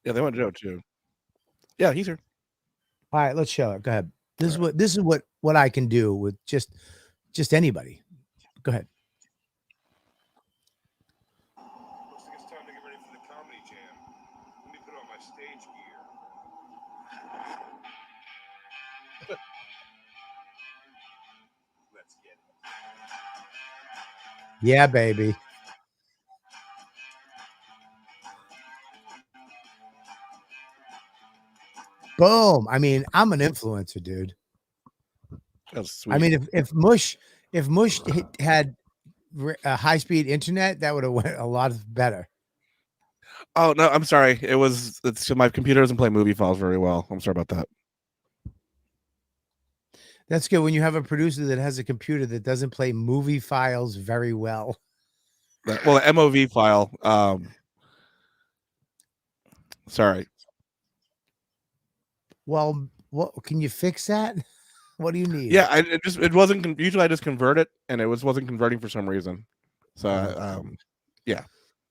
Yeah, they want Joe too. Yeah, he's here. All right, let's show it. Go ahead. This is what I can do with just anybody. Go ahead. Looks like it's time to get ready for the comedy jam. Let me put on my stage gear. Let's get it. Yeah, baby. Boom. I mean, I'm an influencer, dude. That's sweet. I mean, if Mush had a high-speed internet, that would have went a lot better. Oh no, I'm sorry. My computer doesn't play movie files very well. I'm sorry about that. That's good when you have a producer that has a computer that doesn't play movie files very well. Well, the MOV file. Sorry. Well, what can you fix that? What do you need? Yeah, it wasn't. Usually, I just convert it, and it wasn't converting for some reason. So, yeah.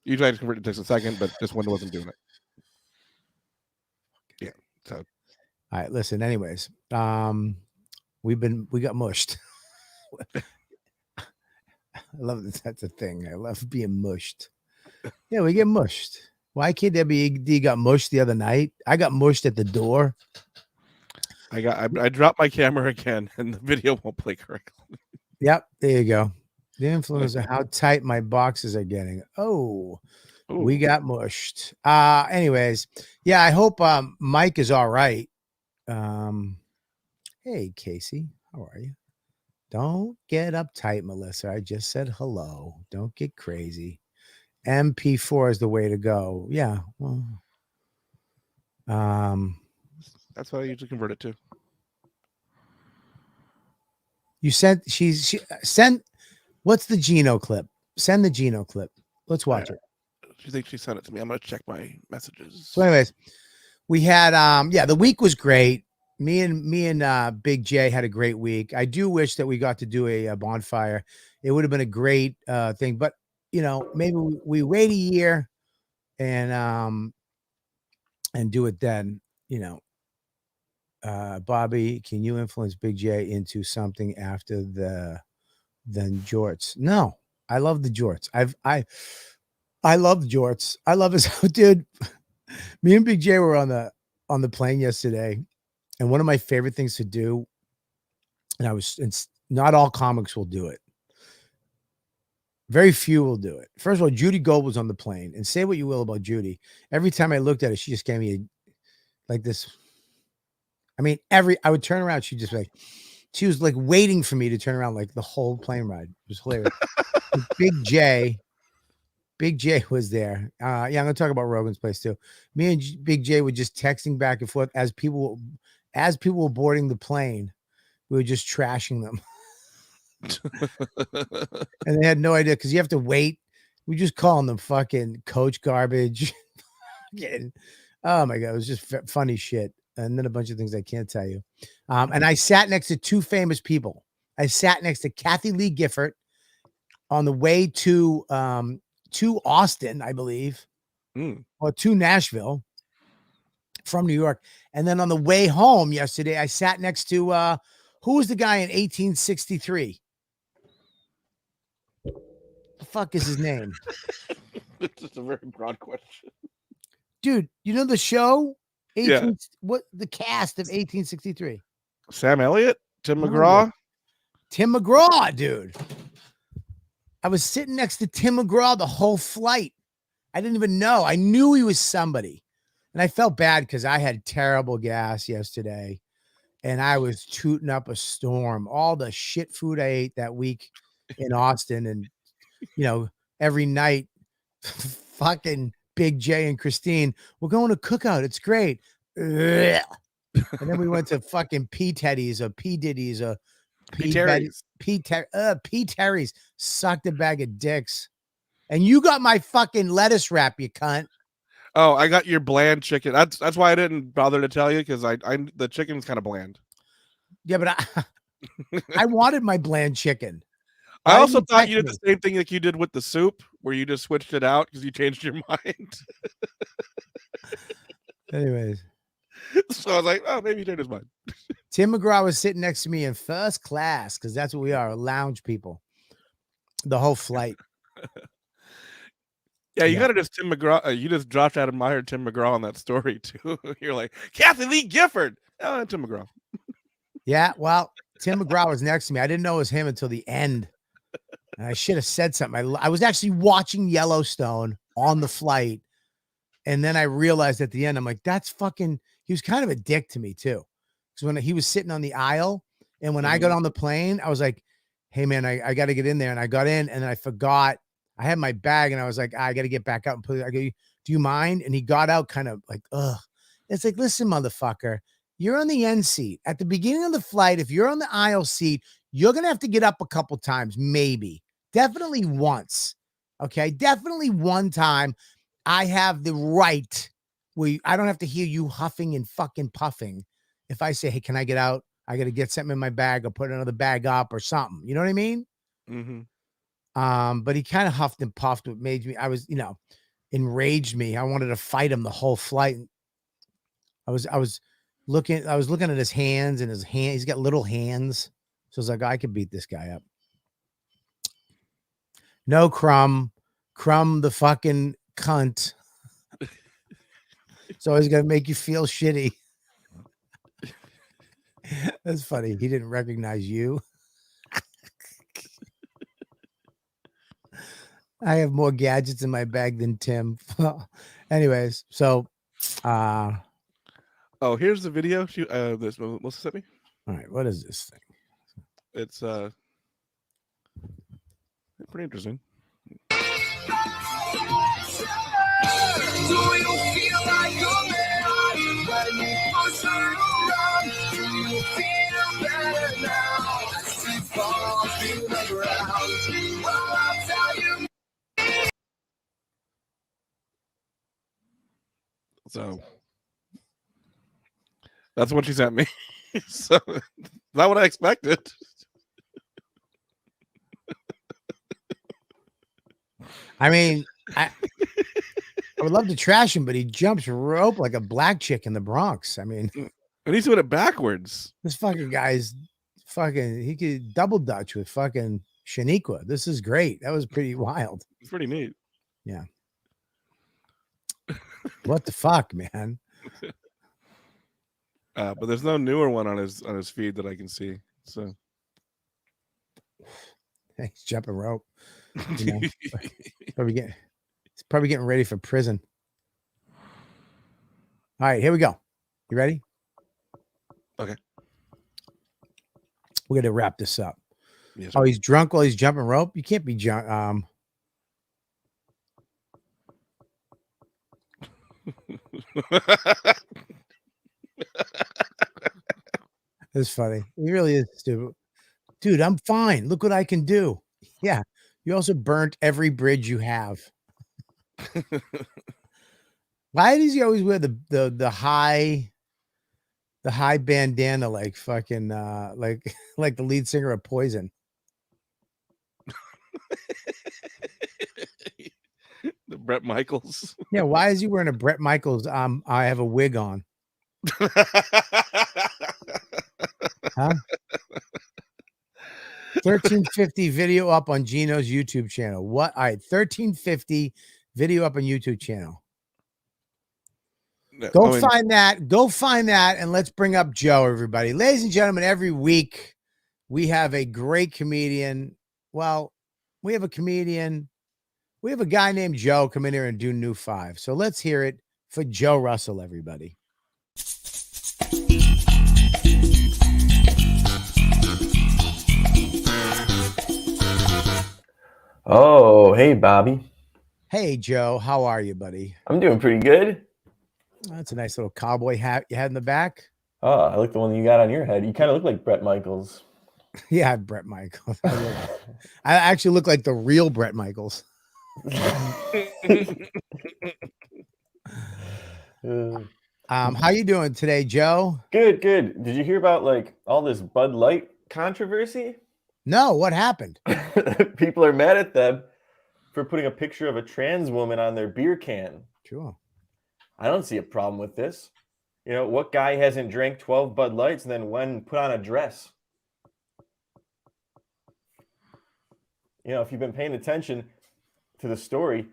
Usually, I just convert it. It takes a second, but this one wasn't doing it. Yeah. So. All right. Listen. Anyways, we got mushed. I love that. That's a thing. I love being mushed. Yeah, we get mushed. Why can't WD got mushed the other night? I got mushed at the door. I dropped my camera again, and the video won't play correctly. Yep, there you go. The influencer, how tight my boxes are getting. Oh, ooh. We got mushed. Anyways, yeah, I hope Mike is all right. Hey, Casey, how are you? Don't get uptight, Melissa. I just said hello. Don't get crazy. MP4 is the way to go. Yeah. Well, that's what I usually convert it to. You sent she sent what's the Geno clip? Send the Geno clip. Let's watch it. She thinks she sent it to me. I'm gonna check my messages. So, anyways, we had the week was great. Me and Big J had a great week. I do wish that we got to do a bonfire. It would have been a great thing, but maybe we wait a year and do it then. Bobby, can you influence Big J into something after than jorts? No, I love the jorts. I love the jorts. I love his dude. Me and Big J were on the plane yesterday, and one of my favorite things to do, and not all comics will do it. Very few will do it. First of all, Judy Gold was on the plane, and say what you will about Judy. Every time I looked at her, she just gave me like this. I mean, I would turn around. She was like waiting for me to turn around, like the whole plane ride. It was hilarious. Big J was there. Yeah, I'm gonna talk about Rogan's place too. Me and Big J were just texting back and forth as people were boarding the plane. We were just trashing them, and they had no idea because you have to wait. We just calling them fucking coach garbage. Oh my god, it was just funny shit. And then a bunch of things I can't tell you. And I sat next to two famous people. I sat next to Kathy Lee Gifford on the way to Austin, I believe, or to Nashville from New York. And then on the way home yesterday, I sat next to who was the guy in 1863? The fuck is his name? It's just a very broad question. Dude, you know the show? Yeah. What the cast of 1863? Sam Elliott, Tim No. McGraw. Tim McGraw, dude. I was sitting next to Tim McGraw the whole flight. I didn't even know. I knew he was somebody. And I felt bad because I had terrible gas yesterday. And I was tooting up a storm. All the shit food I ate that week in Austin. And, you know, every night, fucking Big J and Christine, we're going to Cookout. It's great. Ugh. And then we went to fucking P. Teddy's or P. Diddy's or P. Terry's. P. Terry's. Sucked a bag of dicks. And you got my fucking lettuce wrap, you cunt. Oh, I got your bland chicken. That's why I didn't bother to tell you, because I the chicken's kind of bland. Yeah, but I wanted my bland chicken. I also thought you did the same thing like you did with the soup, where you just switched it out because you changed your mind. Anyways. So I was like, oh, maybe he changed his mind. Tim McGraw was sitting next to me in first class, because that's what we are, lounge people. The whole flight. Yeah, you gotta just Tim McGraw. You just Josh admired Tim McGraw on that story too. You're like Kathy Lee Gifford. Oh, Tim McGraw. Yeah, well, Tim McGraw was next to me. I didn't know it was him until the end. And I should have said something. I was actually watching Yellowstone on the flight. And then I realized at the end, I'm like, that's fucking, he was kind of a dick to me too. Because when he was sitting on the aisle and when I got on the plane, I was like, hey man, I got to get in there. And I got in and I forgot. I had my bag and I was like, I got to get back out and put it. I go, do you mind? And he got out kind of like, ugh. It's like, listen, motherfucker, you're on the end seat. At the beginning of the flight, if you're on the aisle seat, you're going to have to get up a couple times, maybe. Definitely once. Okay. Definitely one time. I have the right where I don't have to hear you huffing and fucking puffing. If I say, hey, can I get out? I got to get something in my bag or put another bag up or something. You know what I mean? Mm-hmm. But he kind of huffed and puffed, what made me, enraged me. I wanted to fight him the whole flight. I was looking at his hands and he's got little hands. So I was like, I could beat this guy up. No, Crumb the fucking cunt. It's always gonna make you feel shitty. That's funny. He didn't recognize you. I have more gadgets in my bag than Tim. Anyways, so oh, here's the video. This Melissa sent me. All right, what is this thing? It's pretty interesting. Do you feel like a man when you push her around? Do you feel better now? She falls to the ground. Well, I'll tell you. So that's what she sent me. So not what I expected. I mean, I would love to trash him, but he jumps rope like a black chick in the Bronx. I mean, and he's doing it backwards. This fucking guy's he could double dutch with fucking Shaniqua. This is great. That was pretty wild. It's pretty neat. Yeah. What the fuck, man? But there's no newer one on his feed that I can see. So he's jumping rope. You know, he's probably getting ready for prison. All right, here we go. You ready? Okay. We're gonna wrap this up. Yes, he's drunk while he's jumping rope. You can't be drunk. It's funny. He really is stupid. Dude, I'm fine. Look what I can do. Yeah. You also burnt every bridge you have. Why does he always wear the high bandana like fucking like the lead singer of Poison? The Bret Michaels. Yeah, why is he wearing a Bret Michaels? I have a wig on. Huh? 1350 video up on Gino's YouTube channel. What? All right, 1350 Video up on YouTube channel. No, Go I mean, find that. Go find that, and let's bring up Joe, everybody. Ladies and gentlemen, every week we have a great comedian. Well, we have a comedian. We have a guy named Joe come in here and do New Five. So let's hear it for Joe Russell, everybody. Oh, hey, Bobby. Hey, Joe. How are you, buddy? I'm doing pretty good. That's a nice little cowboy hat you had in the back. Oh, I like the one you got on your head. You kind of look like Bret Michaels. Yeah, Brett Michaels. I actually look like the real Brett Michaels. How you doing today, Joe? Good, good. Did you hear about like all this Bud Light controversy? No, what happened? People are mad at them for putting a picture of a trans woman on their beer can. Sure. I don't see a problem with this. You know, what guy hasn't drank 12 Bud Lights and then one put on a dress? You know, if you've been paying attention to the story,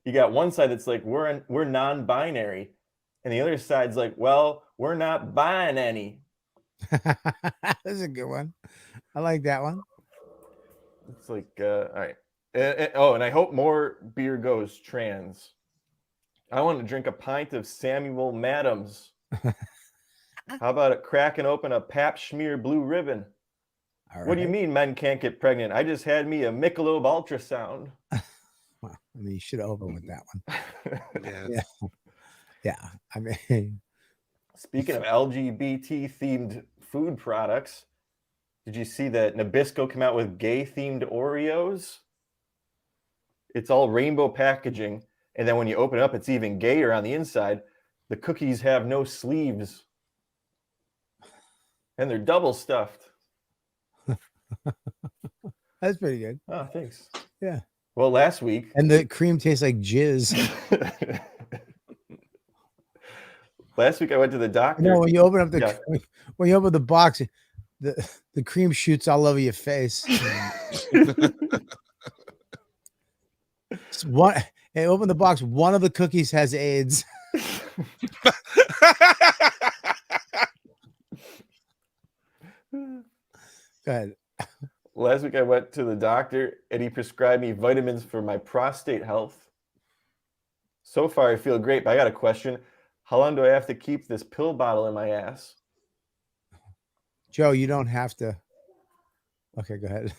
you got one side that's like, we're non-binary. And the other side's like, well, we're not buying any. That's a good one. I like that one. It's like, all right. And I hope more beer goes trans. I want to drink a pint of Samuel Madams. How about it cracking open a Pap Schmear Blue Ribbon? What do you mean men can't get pregnant? I just had me a Michelob ultrasound. Well, I mean, you should have opened with that one. yeah. Yeah. I mean, Speaking of LGBT themed food products, did you see that Nabisco came out with gay themed Oreos? It's all rainbow packaging. And then when you open it up, it's even gayer on the inside. The cookies have no sleeves. And they're double stuffed. that's pretty good. Oh, thanks. Yeah. Well, last week. And the cream tastes like jizz. Last week I went to the doctor. You know, when you open up when you open the box, the cream shoots all over your face. Hey, open the box. One of the cookies has AIDS. Go ahead. Last week I went to the doctor and he prescribed me vitamins for my prostate health. So far I feel great, but I got a question. How long do I have to keep this pill bottle in my ass? Joe, you don't have to. Okay, go ahead.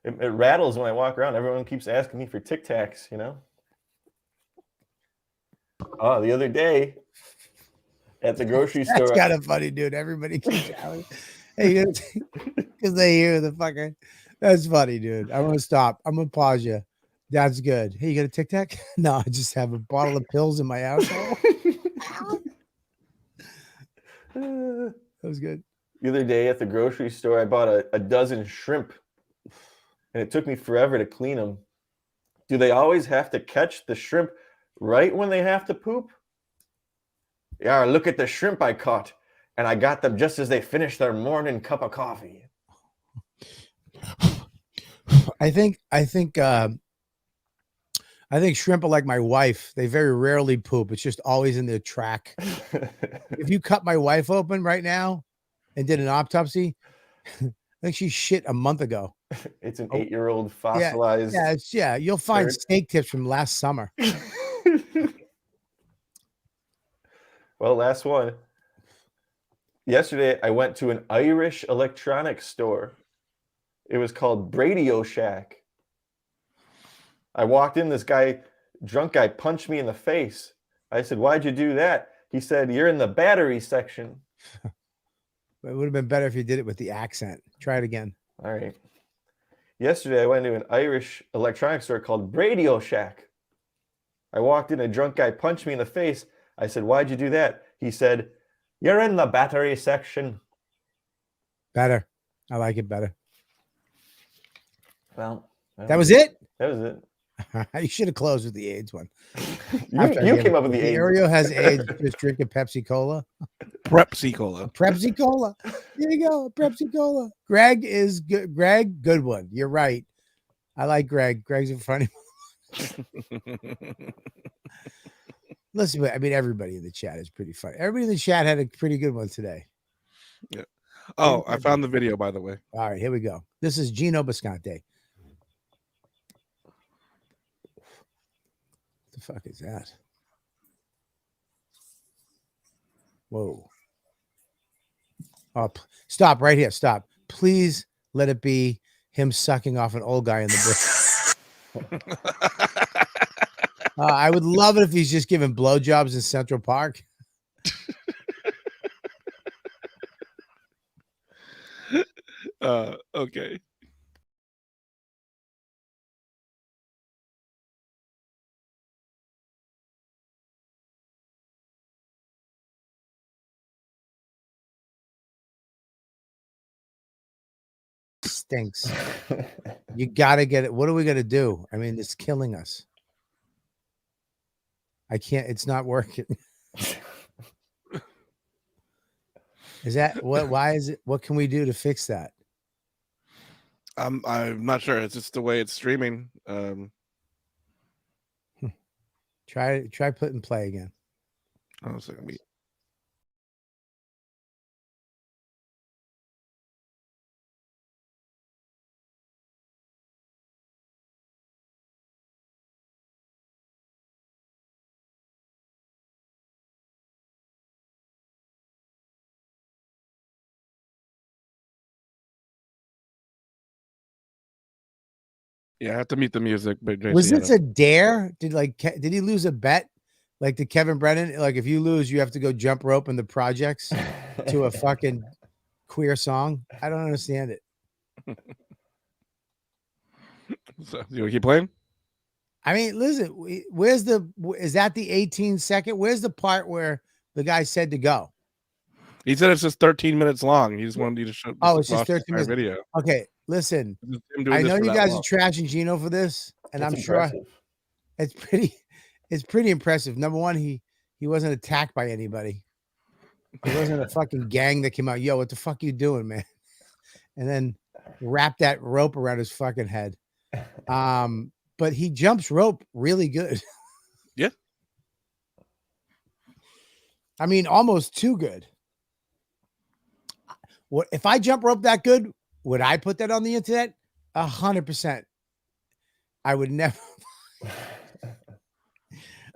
It rattles when I walk around. Everyone keeps asking me for Tic Tacs, you know? Oh, the other day at the grocery store. That's kind of funny, dude. Everybody keeps shouting. Hey, because they hear the fucker. That's funny, dude. I'm going to stop. I'm going to pause you. That's good. Hey, you got a Tic Tac? No, I just have a bottle of pills in my asshole. That was good. The other day at the grocery store, I bought a dozen shrimp. And it took me forever to clean them. Do they always have to catch the shrimp right when they have to poop? Yeah, look at the shrimp I caught. And I got them just as they finished their morning cup of coffee. I think shrimp are like my wife. They very rarely poop. It's just always in their track. If you cut my wife open right now and did an autopsy, I think she shit a month ago. It's an 8-year-old fossilized. Yeah, you'll find steak tips from last summer. Well, last one. Yesterday, I went to an Irish electronics store. It was called Radio Shack. I walked in, this drunk guy punched me in the face. I said, "Why'd you do that?" He said, "You're in the battery section." It would have been better if you did it with the accent. Try it again. All right. Yesterday, I went to an Irish electronics store called Radio Shack. I walked in, a drunk guy punched me in the face. I said, "Why'd you do that?" He said, "You're in the battery section." Better. I like it better. Well, that was it? That was it. You should have closed with the AIDS one. You came up with the AIDS. Oreo has AIDS. Just drink a Pepsi Cola. Pepsi Cola. Pepsi Cola. There you go. Pepsi Cola. Greg is good. Greg, good one. You're right. I like Greg. Greg's a funny. Listen, I mean, everybody in the chat is pretty funny. Everybody in the chat had a pretty good one today. Yeah. Oh, I found the video, by the way. All right, here we go. This is Gino Bisconte. What the fuck is that? Whoa. Oh, stop right here. Stop. Please let it be him sucking off an old guy in the bush. I would love it if he's just giving blowjobs in Central Park. Okay. Stinks. You gotta get it. What are we gonna do? I mean, it's killing us. I can't. It's not working. Is that what? Why is it? What can we do to fix that? I'm not sure. It's just the way it's streaming. Try putting play again. Oh, so me. Yeah, I have to mute the music. But Was JC this a dare? Did he lose a bet? Like to Kevin Brennan? Like if you lose, you have to go jump rope in the projects to a fucking queer song? I don't understand it. So, you want to keep playing? I mean, listen, is that the 18-second? Where's the part where the guy said to go? He said it's just 13 minutes long. He just wanted you to show. Oh, it's just watch the 13 minutes. video. Okay, listen. Just him doing I this know for you that guys long. are trashing Gino for this, and That's I'm sure impressive. it's pretty impressive. Number one, he wasn't attacked by anybody. There wasn't a fucking gang that came out. Yo, what the fuck you doing, man? And then wrap that rope around his fucking head. But he jumps rope really good. Yeah. I mean, almost too good. What if I jump rope that good? Would I put that on the internet? 100%. I would never.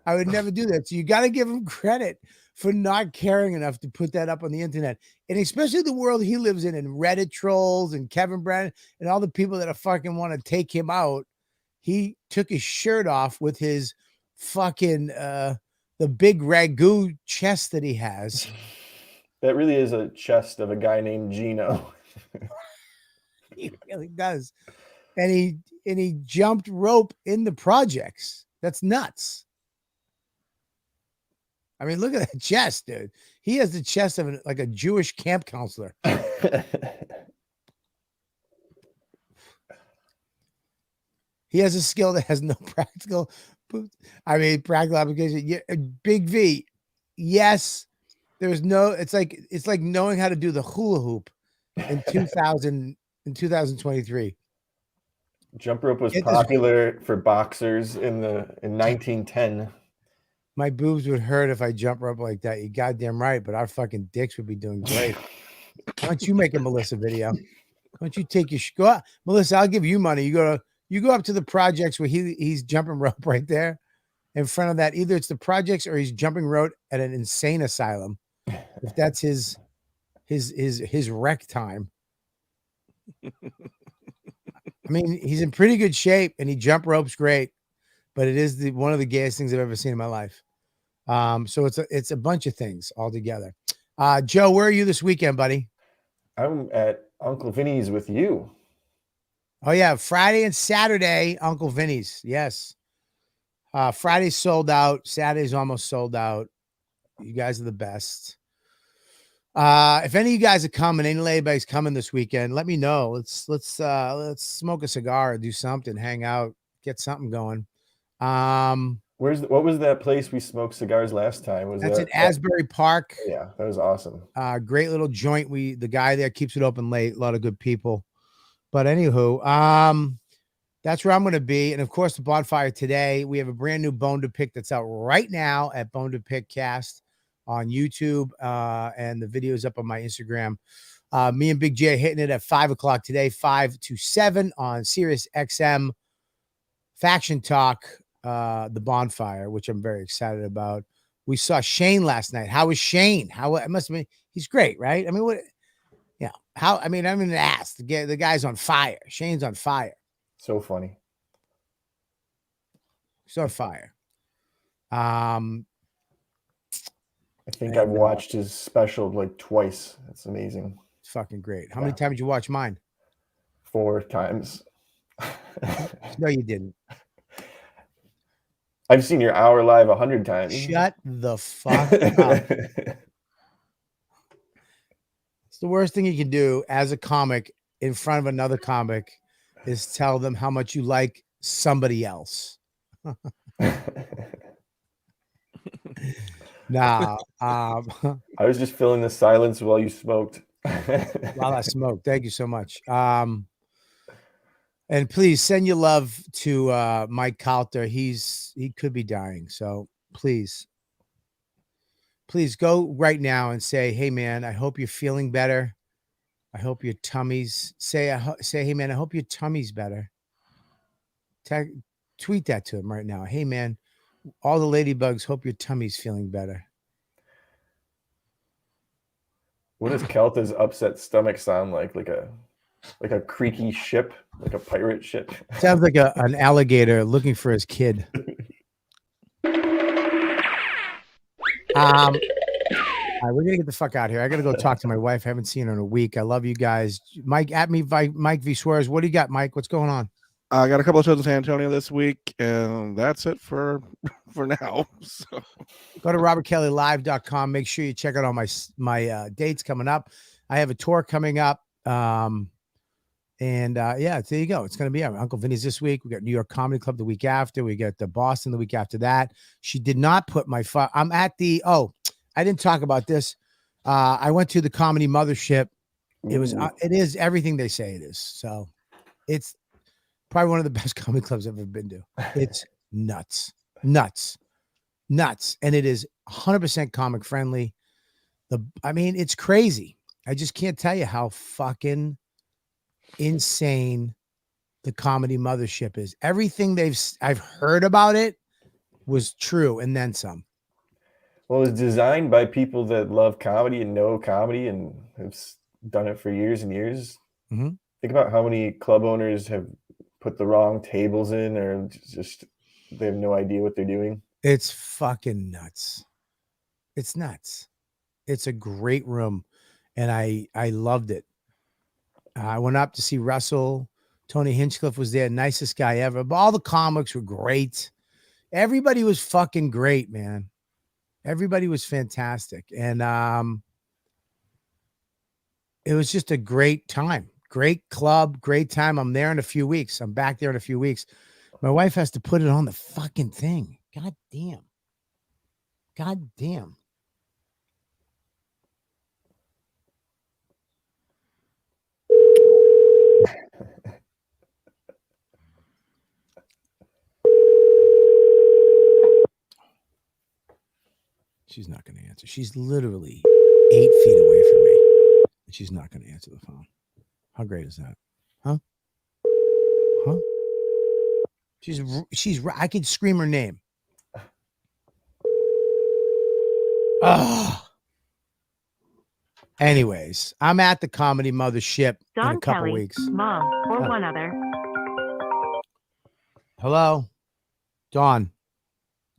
I would never do that. So you got to give him credit for not caring enough to put that up on the internet, and especially the world he lives in, and Reddit trolls and Kevin Brennan and all the people that are fucking want to take him out. He took his shirt off with his fucking the big ragu chest that he has. That really is a chest of a guy named Gino. He really does. And he jumped rope in the projects. That's nuts. I mean, look at that chest, dude. He has the chest of like a Jewish camp counselor. He has a skill that has no practical application. Yeah, Big V. Yes, there's no. It's like knowing how to do the hula hoop in 2023. Jump rope was popular for boxers in 1910. My boobs would hurt if I jump rope like that. You goddamn right, but our fucking dicks would be doing great. Why don't you make a Melissa video? Why don't you take your go out? Melissa, I'll give you money. You go up to the projects where he's jumping rope right there in front of that. Either it's the projects or he's jumping rope at an insane asylum. If that's his rec time. I mean, he's in pretty good shape and he jump ropes great, but it is one of the gayest things I've ever seen in my life. So it's a bunch of things all together. Joe, where are you this weekend, buddy? I'm at Uncle Vinny's with you. Oh yeah, Friday and Saturday, Uncle Vinny's. Yes. Friday's sold out. Saturday's almost sold out. You guys are the best. If any of you guys are coming, anybody's coming this weekend, let me know. Let's smoke a cigar or do something, hang out, get something going. What was that place we smoked cigars last time? That's at Asbury Park. Yeah, that was awesome. Great little joint. The guy there keeps it open late. A lot of good people. But anywho, That's where I'm going to be. And of course, the bonfire today. We have a brand new Bone to Pick that's out right now at Bone to Pick Cast on YouTube. And the video is up on my Instagram. Me and Big J are hitting it at 5 o'clock today, 5 to 7 on Sirius XM Faction Talk, the bonfire, which I'm very excited about. We saw Shane last night. How was Shane? How it must have been, he's great, right? I mean, what, yeah. How, I mean, I'm going to ask the guy's on fire. Shane's on fire. So funny. He's on fire. I think I've watched his special like twice. It's amazing. It's fucking great. How many times did you watch mine? 4 times. No, you didn't. I've seen your hour live 100 times. Shut the fuck up. It's the worst thing you can do as a comic in front of another comic is tell them how much you like somebody else. Nah. I was just filling the silence while you smoked. While I smoked. Thank you so much. And please send your love to Mike Calta. He could be dying. So please go right now and say, hey man, I hope you're feeling better. I hope your tummy's say, hey man, I hope your tummy's better. Tweet that to him right now. Hey man, all the ladybugs hope your tummy's feeling better. What does Kelta's upset stomach sound like? Like a creaky ship, like a pirate ship. Sounds like an alligator looking for his kid. All right, we're gonna get the fuck out of here. I gotta go talk to my wife. I haven't seen her in a week. I love you guys. Mike at me, Mike V Suarez. What do you got, Mike? What's going on? I got a couple of shows in San Antonio this week, and that's it for now. So go to robertkellylive.com. Make sure you check out all my dates coming up. I have a tour coming up. Yeah, there you go. It's going to be Uncle Vinny's this week. We got New York Comedy Club the week after. We got the Boston the week after that. She did not put my I'm at the, I didn't talk about this. I went to the Comedy Mothership. It is everything they say it is. So it's probably one of the best comedy clubs I've ever been to. It's nuts. And it is 100% comic friendly. It's crazy. I just can't tell you how fucking insane the Comedy Mothership is. Everything I've heard about it was true and then some. Well, it was designed by people that love comedy and know comedy and have done it for years and years. Mm-hmm. Think about how many club owners have put the wrong tables in or just they have no idea what they're doing. It's fucking nuts. It's nuts. It's a great room and I loved it. I went up to see Russell. Tony Hinchcliffe was there. Nicest guy ever. But all the comics were great. Everybody was fucking great, man. Everybody was fantastic. And it was just a great time. Great club, great time. I'm there in a few weeks. I'm back there in a few weeks. My wife has to put it on the fucking thing. God damn. She's not going to answer. She's literally 8 feet away from me. And she's not going to answer the phone. How great is that? Huh? She's I could scream her name. Anyways, I'm at the Comedy Mothership in a couple Kelly, weeks. Mom, or one other. Hello? Dawn.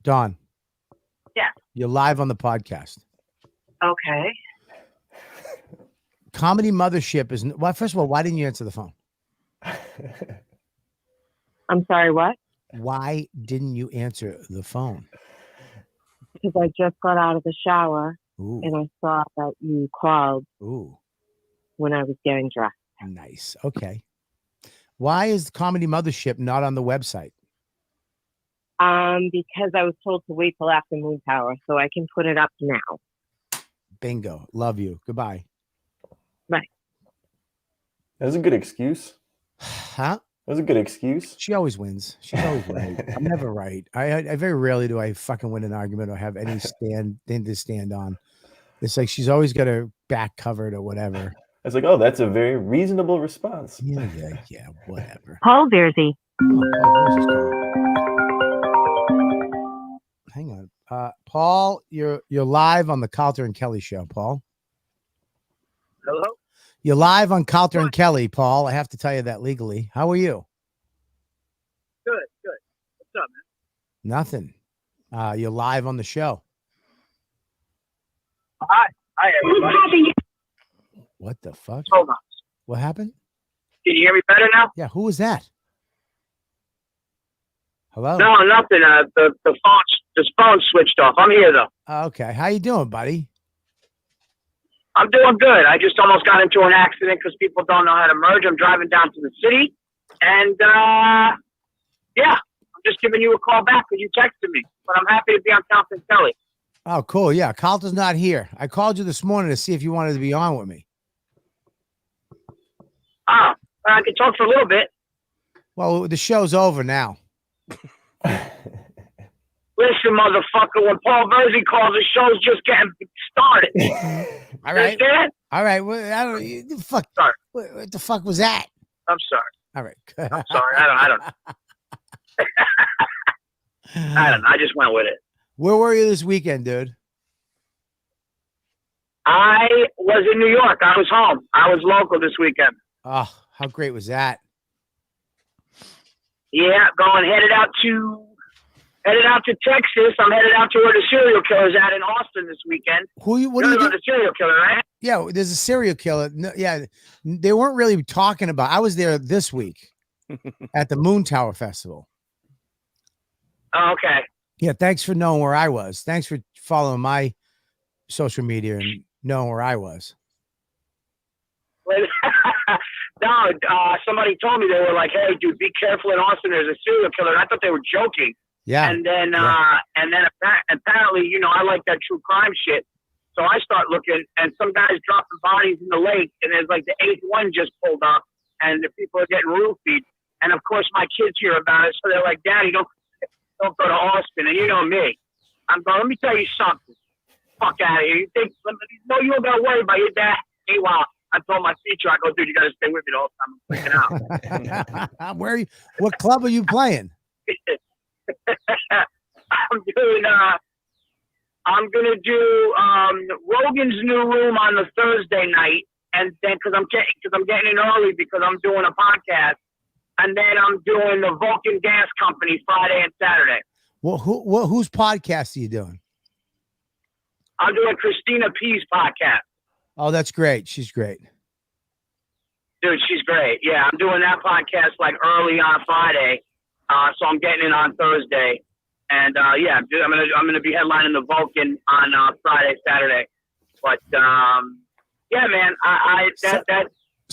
Yeah. You're live on the podcast. Okay. Comedy Mothership is, well, first of all, why didn't you answer the phone? I'm sorry, what? Why didn't you answer the phone? Because I just got out of the shower. Ooh. And I saw that you called when I was getting dressed. Nice. Okay. Why is Comedy Mothership not on the website? Because I was told to wait till after Moon Tower, so I can put it up now. Bingo. Love you. Goodbye. Bye. That's a good excuse. Huh? That was a good excuse. She always wins. She's always right. I'm never right. I very rarely do I fucking win an argument or have any thing to stand on. It's like she's always got her back covered or whatever. I was like, oh, that's a very reasonable response. Yeah, whatever. Paul Verzi. Hang on. Paul, you're live on the Calta and Kelly show, Paul. Hello? You're live on Calta and Kelly, Paul. I have to tell you that legally. How are you? Good. What's up, man? Nothing. You're live on the show. Hi, everybody. What the fuck? Hold on. What happened? Can you hear me better now? Yeah, who was that? Hello? No, nothing. The phone switched off. I'm here, though. Okay. How you doing, buddy? I'm doing good. I just almost got into an accident because people don't know how to merge. I'm driving down to the city, and yeah, I'm just giving you a call back because you texted me. But I'm happy to be on Calta and Kelly. Oh, cool. Yeah, Calta's not here. I called you this morning to see if you wanted to be on with me. I can talk for a little bit. Well, the show's over now. Listen, motherfucker, when Paul Verzi calls, the show's just getting started. All right. Understand? All right. Well, I don't. Fuck. Sorry. What the fuck was that? I'm sorry. All right. I'm sorry. I don't I don't know. I just went with it. Where were you this weekend, dude? I was in New York. I was home. I was local this weekend. Oh, how great was that? Yeah, headed out to Texas. I'm headed out to where the serial killer's at in Austin this weekend. What do you know do? the serial killer, right? Yeah, there's a serial killer. No, yeah, they weren't really talking about. I was there this week at the Moon Tower Festival. Oh, okay. Yeah, thanks for knowing where I was. Thanks for following my social media and knowing where I was. No, somebody told me, they were like, "Hey, dude, be careful in Austin. There's a serial killer." And I thought they were joking. Yeah. And then apparently, you know, I like that true crime shit. So I start looking, and some guys dropping bodies in the lake, and there's like the 8th one just pulled up, and the people are getting roofied. And of course, my kids hear about it, so they're like, "Daddy, don't go to Austin." And you know me, I'm going, "Let me tell you something. Fuck out of here. You think? No, you don't gotta worry about your dad." Meanwhile, I told my teacher, I go, "Dude, you gotta stay with me the whole time. I'm freaking out." Where are you? What club are you playing? I'm gonna do Rogan's new room on the Thursday night, and then because I'm getting in early because I'm doing a podcast, and then I'm doing the Vulcan Gas Company Friday and Saturday. Well, whose podcast are you doing? I'm doing Christina P's podcast. Oh, that's great. She's great. Dude, she's great. Yeah, I'm doing that podcast like early on Friday, so I'm getting in on Thursday, and yeah, dude, I'm gonna be headlining the Vulcan on Friday, Saturday. But yeah, man,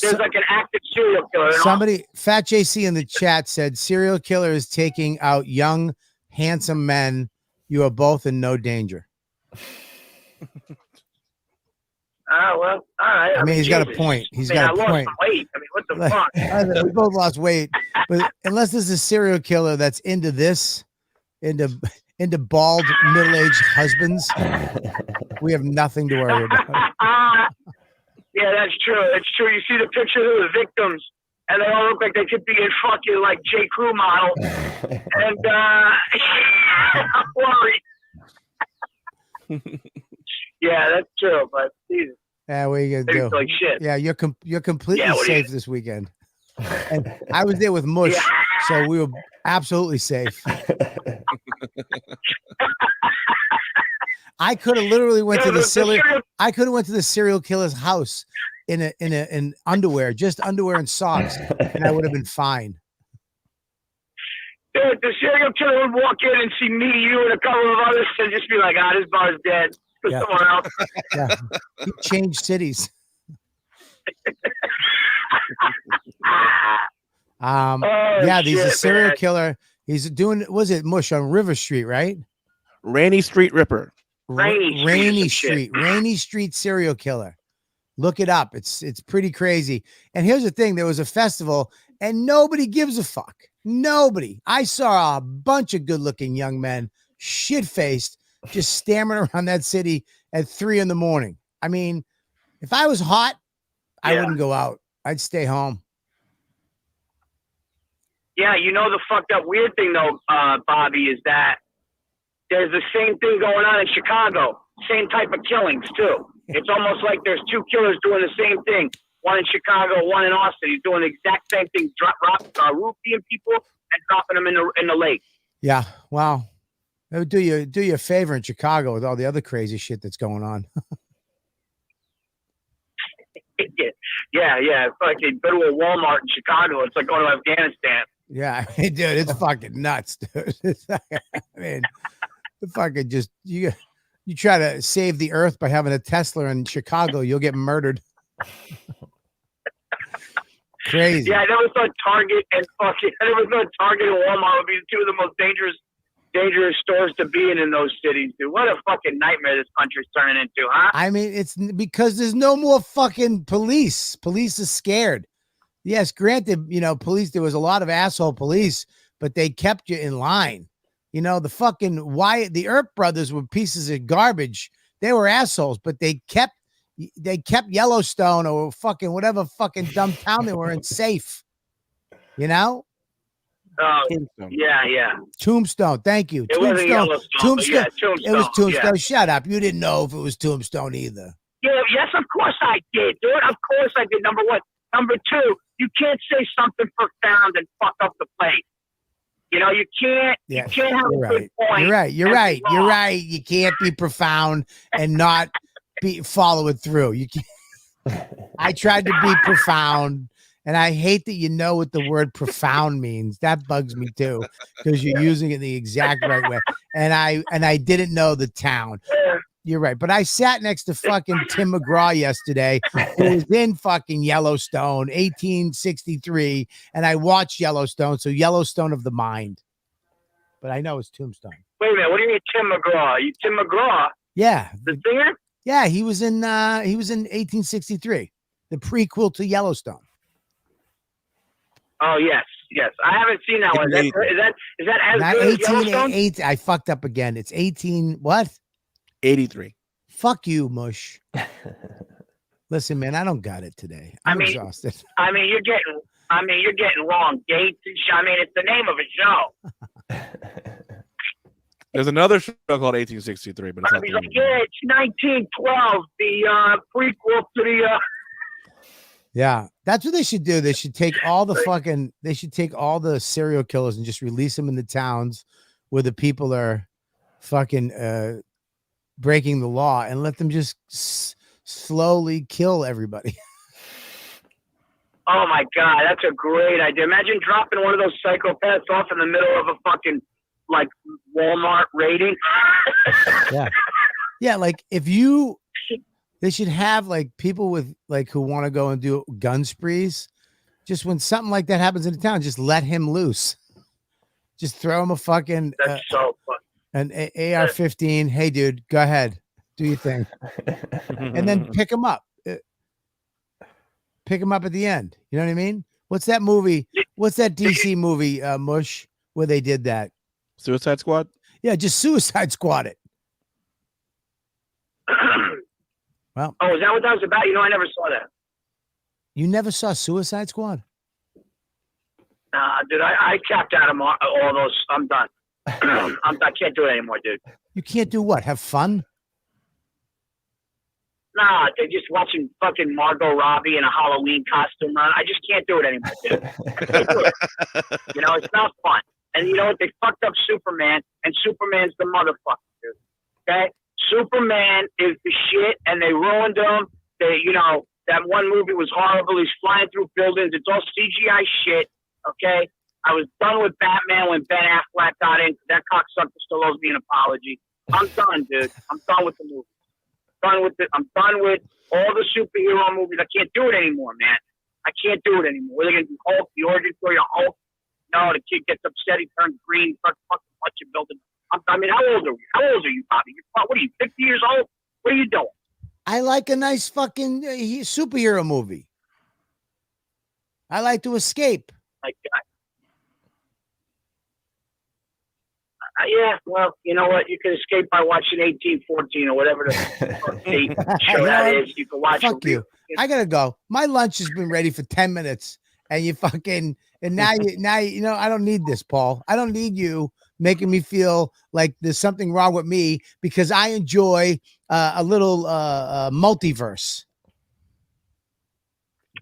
there's like an active serial killer. Somebody, Fat JC in the chat said, "Serial killer is taking out young, handsome men. You are both in no danger." Well, all right. I mean, he's got a point. He's got a point. I lost some weight. I mean, what the fuck? We both lost weight, but unless there's a serial killer that's into this, into bald middle-aged husbands, we have nothing to worry about. Yeah, that's true. It's true. You see the pictures of the victims, and they all look like they could be in fucking like J. Crew model, and I'm worried. Yeah, that's true, but Jesus. Yeah, what are you gonna do? Like shit. Yeah, you're completely safe this weekend. And I was there with Mush, so we were absolutely safe. I could have literally went to the serial killer's house in underwear, just underwear and socks, and I would have been fine. Dude, the serial killer would walk in and see me, you, and a couple of others, and just be like, "This bar's dead." Yeah. Somewhere else. Yeah. He changed cities. He's a serial killer. He's doing, was it Mush on River Street, right? Rainy Street Ripper. Rainy Street serial killer. Look it up. It's pretty crazy. And here's the thing: there was a festival, And nobody gives a fuck. Nobody. I saw a bunch of good-looking young men, shit-faced, just stammering around that city at 3 a.m. I mean, if I was hot, I wouldn't go out. I'd stay home. Yeah, you know the fucked up weird thing though, Bobby, is that there's the same thing going on in Chicago. Same type of killings too. It's almost like there's two killers doing the same thing. One in Chicago, one in Austin. He's doing the exact same thing, roofing people and dropping them in the lake. Yeah, wow. It would do you a favor in Chicago with all the other crazy shit that's going on. Yeah. Fucking go to a Walmart in Chicago. It's like going to Afghanistan. Yeah, dude, it's fucking nuts, dude. I mean, the fucking just you try to save the earth by having a Tesla in Chicago, you'll get murdered. Crazy. Yeah, I never thought Target and Walmart would be two of the most dangerous stores to be in those cities, dude. What a fucking nightmare this country's turning into, huh? I mean, it's because there's no more fucking police. Police is scared. Yes, granted, police, there was a lot of asshole police, but they kept you in line. The Earp brothers were pieces of garbage. They were assholes, but they kept Yellowstone or fucking whatever fucking dumb town they were in safe. Tombstone. Yeah. Tombstone. Thank you. It wasn't Yellowstone. Tombstone. Tombstone. It was Tombstone. Yeah. Shut up. You didn't know if it was Tombstone either. Yeah, yes, of course I did, dude. Of course I did. Number one. Number two, you can't say something profound and fuck up the place. You can't. Yeah, you can't have a good point. You're right. You can't be profound and not follow it through. You can't. I tried to be profound, and I hate that you know what the word profound means. That bugs me too, because you're using it the exact right way. And I didn't know the town. You're right. But I sat next to fucking Tim McGraw yesterday, who was in fucking Yellowstone, 1863. And I watched Yellowstone. So Yellowstone of the mind. But I know it's Tombstone. Wait a minute. What do you mean Tim McGraw? You Tim McGraw? Yeah. The singer? Yeah, he was in 1863, the prequel to Yellowstone. Oh, yes. I haven't seen that one. Is that as good as Yellowstone? I fucked up again. It's 18 what? 83. Fuck you, Mush. Listen, man, I don't got it today. I'm exhausted. You're getting wrong dates and shit. It's the name of a show. There's another show called 1863, but it's not. He's like, yeah, it's 1912, the prequel to the. Yeah, that's what they should do. They should take all the serial killers and just release them in the towns where the people are fucking breaking the law and let them just slowly kill everybody. Oh my God, that's a great idea. Imagine dropping one of those psychopaths off in the middle of a fucking like Walmart raiding. Yeah. Like they should have like people with like who want to go and do gun sprees. Just when something like that happens in the town, just let him loose. Just throw him a fucking. That's so fun. An AR-15. Hey, dude, go ahead, do your thing, and then pick him up. Pick him up at the end. You know what I mean? What's that movie? What's that DC movie, Mush, where they did that? Suicide Squad? Yeah, just Suicide Squad it. Well, is that what that was about? I never saw that. You never saw Suicide Squad? Nah, dude, I capped out of all those. I'm done. I can't do it anymore, dude. You can't do what? Have fun? Nah, they're just watching fucking Margot Robbie in a Halloween costume run. I just can't do it anymore, dude. I can't do it. It's not fun. And you know what? They fucked up Superman, and Superman's the motherfucker, dude. Okay? Superman is the shit, and they ruined him. That one movie was horrible. He's flying through buildings. It's all CGI shit, okay? I was done with Batman when Ben Affleck got in. That cocksucker still owes me an apology. I'm done, dude. I'm done with the movie. I'm done with all the superhero movies. I can't do it anymore, man. I can't do it anymore. They're going to do Hulk, the origin story of Hulk. No, the kid gets upset. He turns green. Starts fucking punching buildings. How old are you? How old are you, Bobby? What are you, 50 years old? What are you doing? I like a nice fucking superhero movie. I like to escape. Like, yeah, well, you know what? You can escape by watching 1814 or whatever the date show that is. You can watch. Fuck you. I gotta go. My lunch has been ready for 10 minutes, and you fucking now you I don't need this, Paul. I don't need you making me feel like there's something wrong with me because I enjoy a little multiverse.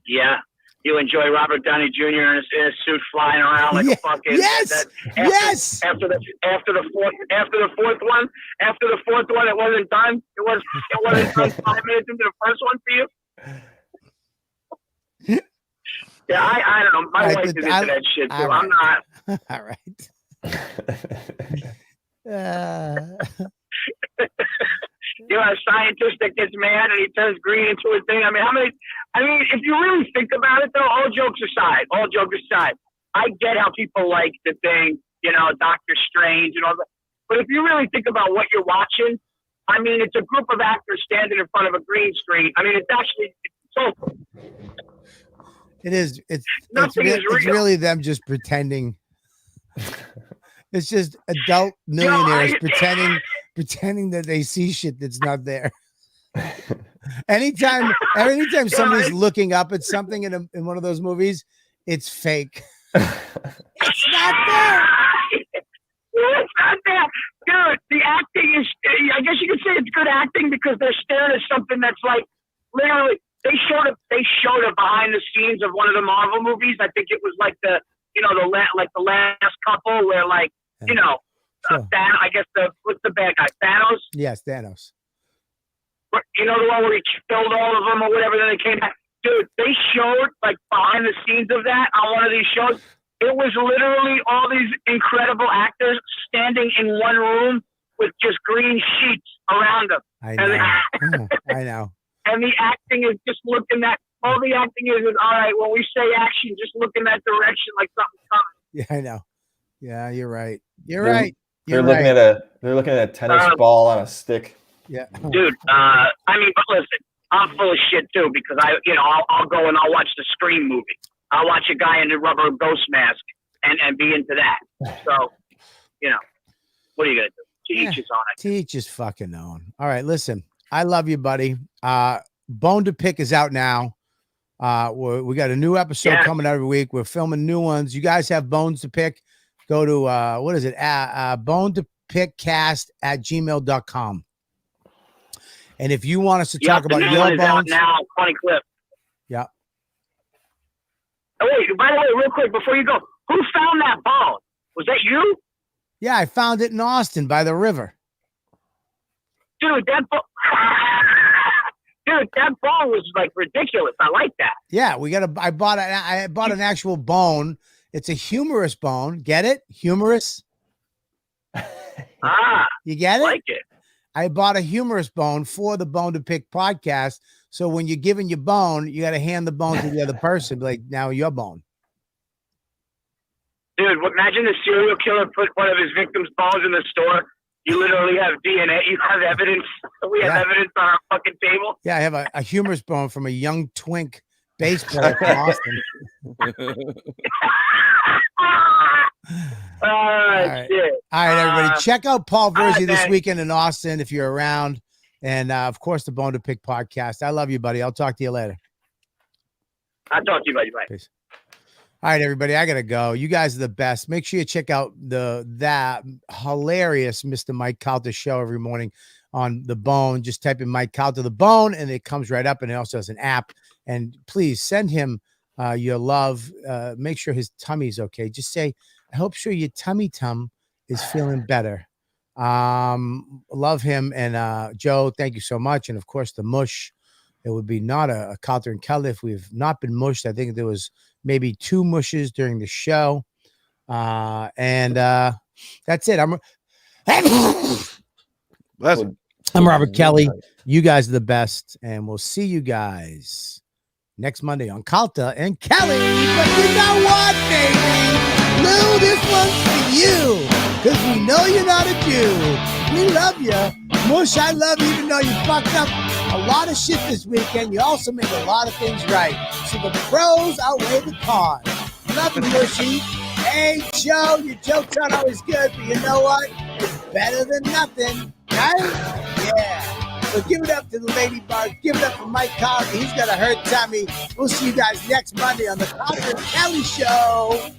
Yeah. You enjoy Robert Downey Jr. in a suit flying around like a fucking After the fourth one, it wasn't done. It wasn't done 5 minutes into the first one for you. Yeah, I don't know. My wife is into that shit too. I'm not. All right. You know, a scientist that gets mad and he turns green into a thing. I mean, if you really think about it, though, all jokes aside, I get how people like the thing, you know, Doctor Strange and all that. But if you really think about what you're watching, I mean, it's a group of actors standing in front of a green screen. I mean, it's so. It is. It's real. really them just pretending. It's just adult millionaires pretending that they see shit that's not there. Anytime somebody's looking up at something in one of those movies, it's fake. It's not there. It's not there. Dude, the acting is, I guess you could say it's good acting because they're staring at something that's like, literally, they showed it behind the scenes of one of the Marvel movies. I think it was like the last couple where like, you know, Sure. I guess what's the bad guy? Thanos? Yes, Thanos. You know the one where he killed all of them or whatever, then they came back. Dude, they showed like behind the scenes of that on one of these shows. It was literally all these incredible actors standing in one room with just green sheets around them. I know. I know. And the acting is just looking at, all the acting is all right, when we say action, just look in that direction like something's coming. Yeah, I know. Yeah, you're right. They're looking at a tennis ball on a stick. Yeah, dude. I mean, but listen, I'm full of shit too because I'll go and I'll watch the Scream movie. I'll watch a guy in a rubber ghost mask and be into that. So, you know, what are you gonna do? To each his own. To each his fucking own. All right, listen. I love you, buddy. Bone to Pick is out now. We got a new episode coming every week. We're filming new ones. You guys have bones to pick. Go to what is it? Bone to Pick cast @gmail.com. And if you want us to talk about your bones now, funny clip. Yeah. Oh wait, by the way, real quick before you go, who found that bone? Was that you? Yeah, I found it in Austin by the river. Dude, that bone was like ridiculous. I like that. Yeah, I bought an actual bone. It's a humorous bone. Get it? Humorous. You get it? I like it. I bought a humorous bone for the Bone to Pick podcast. So when you're giving your bone, you got to hand the bone to the other person. Like, now your bone. Dude, imagine the serial killer put one of his victims' bones in the store. You literally have DNA. You have evidence. We have evidence on our fucking table. Yeah, I have a humorous bone from a young twink bass player from Austin. All right. Shit. All right, everybody. Check out Paul Verzi this weekend in Austin if you're around. And, of course, the Bone to Pick podcast. I love you, buddy. I'll talk to you later. I'll talk to you, buddy. Bye. Peace. All right, everybody. I got to go. You guys are the best. Make sure you check out that hilarious Mr. Mike Calta show every morning on The Bone. Just type in Mike Calta The Bone, and it comes right up. And it also has an app. And please send him your love. Make sure his tummy's okay. Just say, I hope your tummy is feeling better. Love him. And Joe, thank you so much. And of course, the mush. It would be not a Calta and Kelly if we've not been mushed. I think there was maybe 2 mushes during the show. And that's it. I'm Robert Kelly. You guys are the best. And we'll see you guys next Monday on Calta and Kelly. But you know what, baby? Lou, this one's for you. Because we know you're not a Jew. We love you. Mush, I love you even though you fucked up a lot of shit this weekend. You also made a lot of things right. So the pros outweigh the cons. Love you, Mushy. Hey, Joe, your jokes aren't always good, but you know what? It's better than nothing, right? Yeah. So give it up to the Ladybug. Give it up for Mike Collins. He's got a hurt tummy. We'll see you guys next Monday on the Calta and Kelly Show.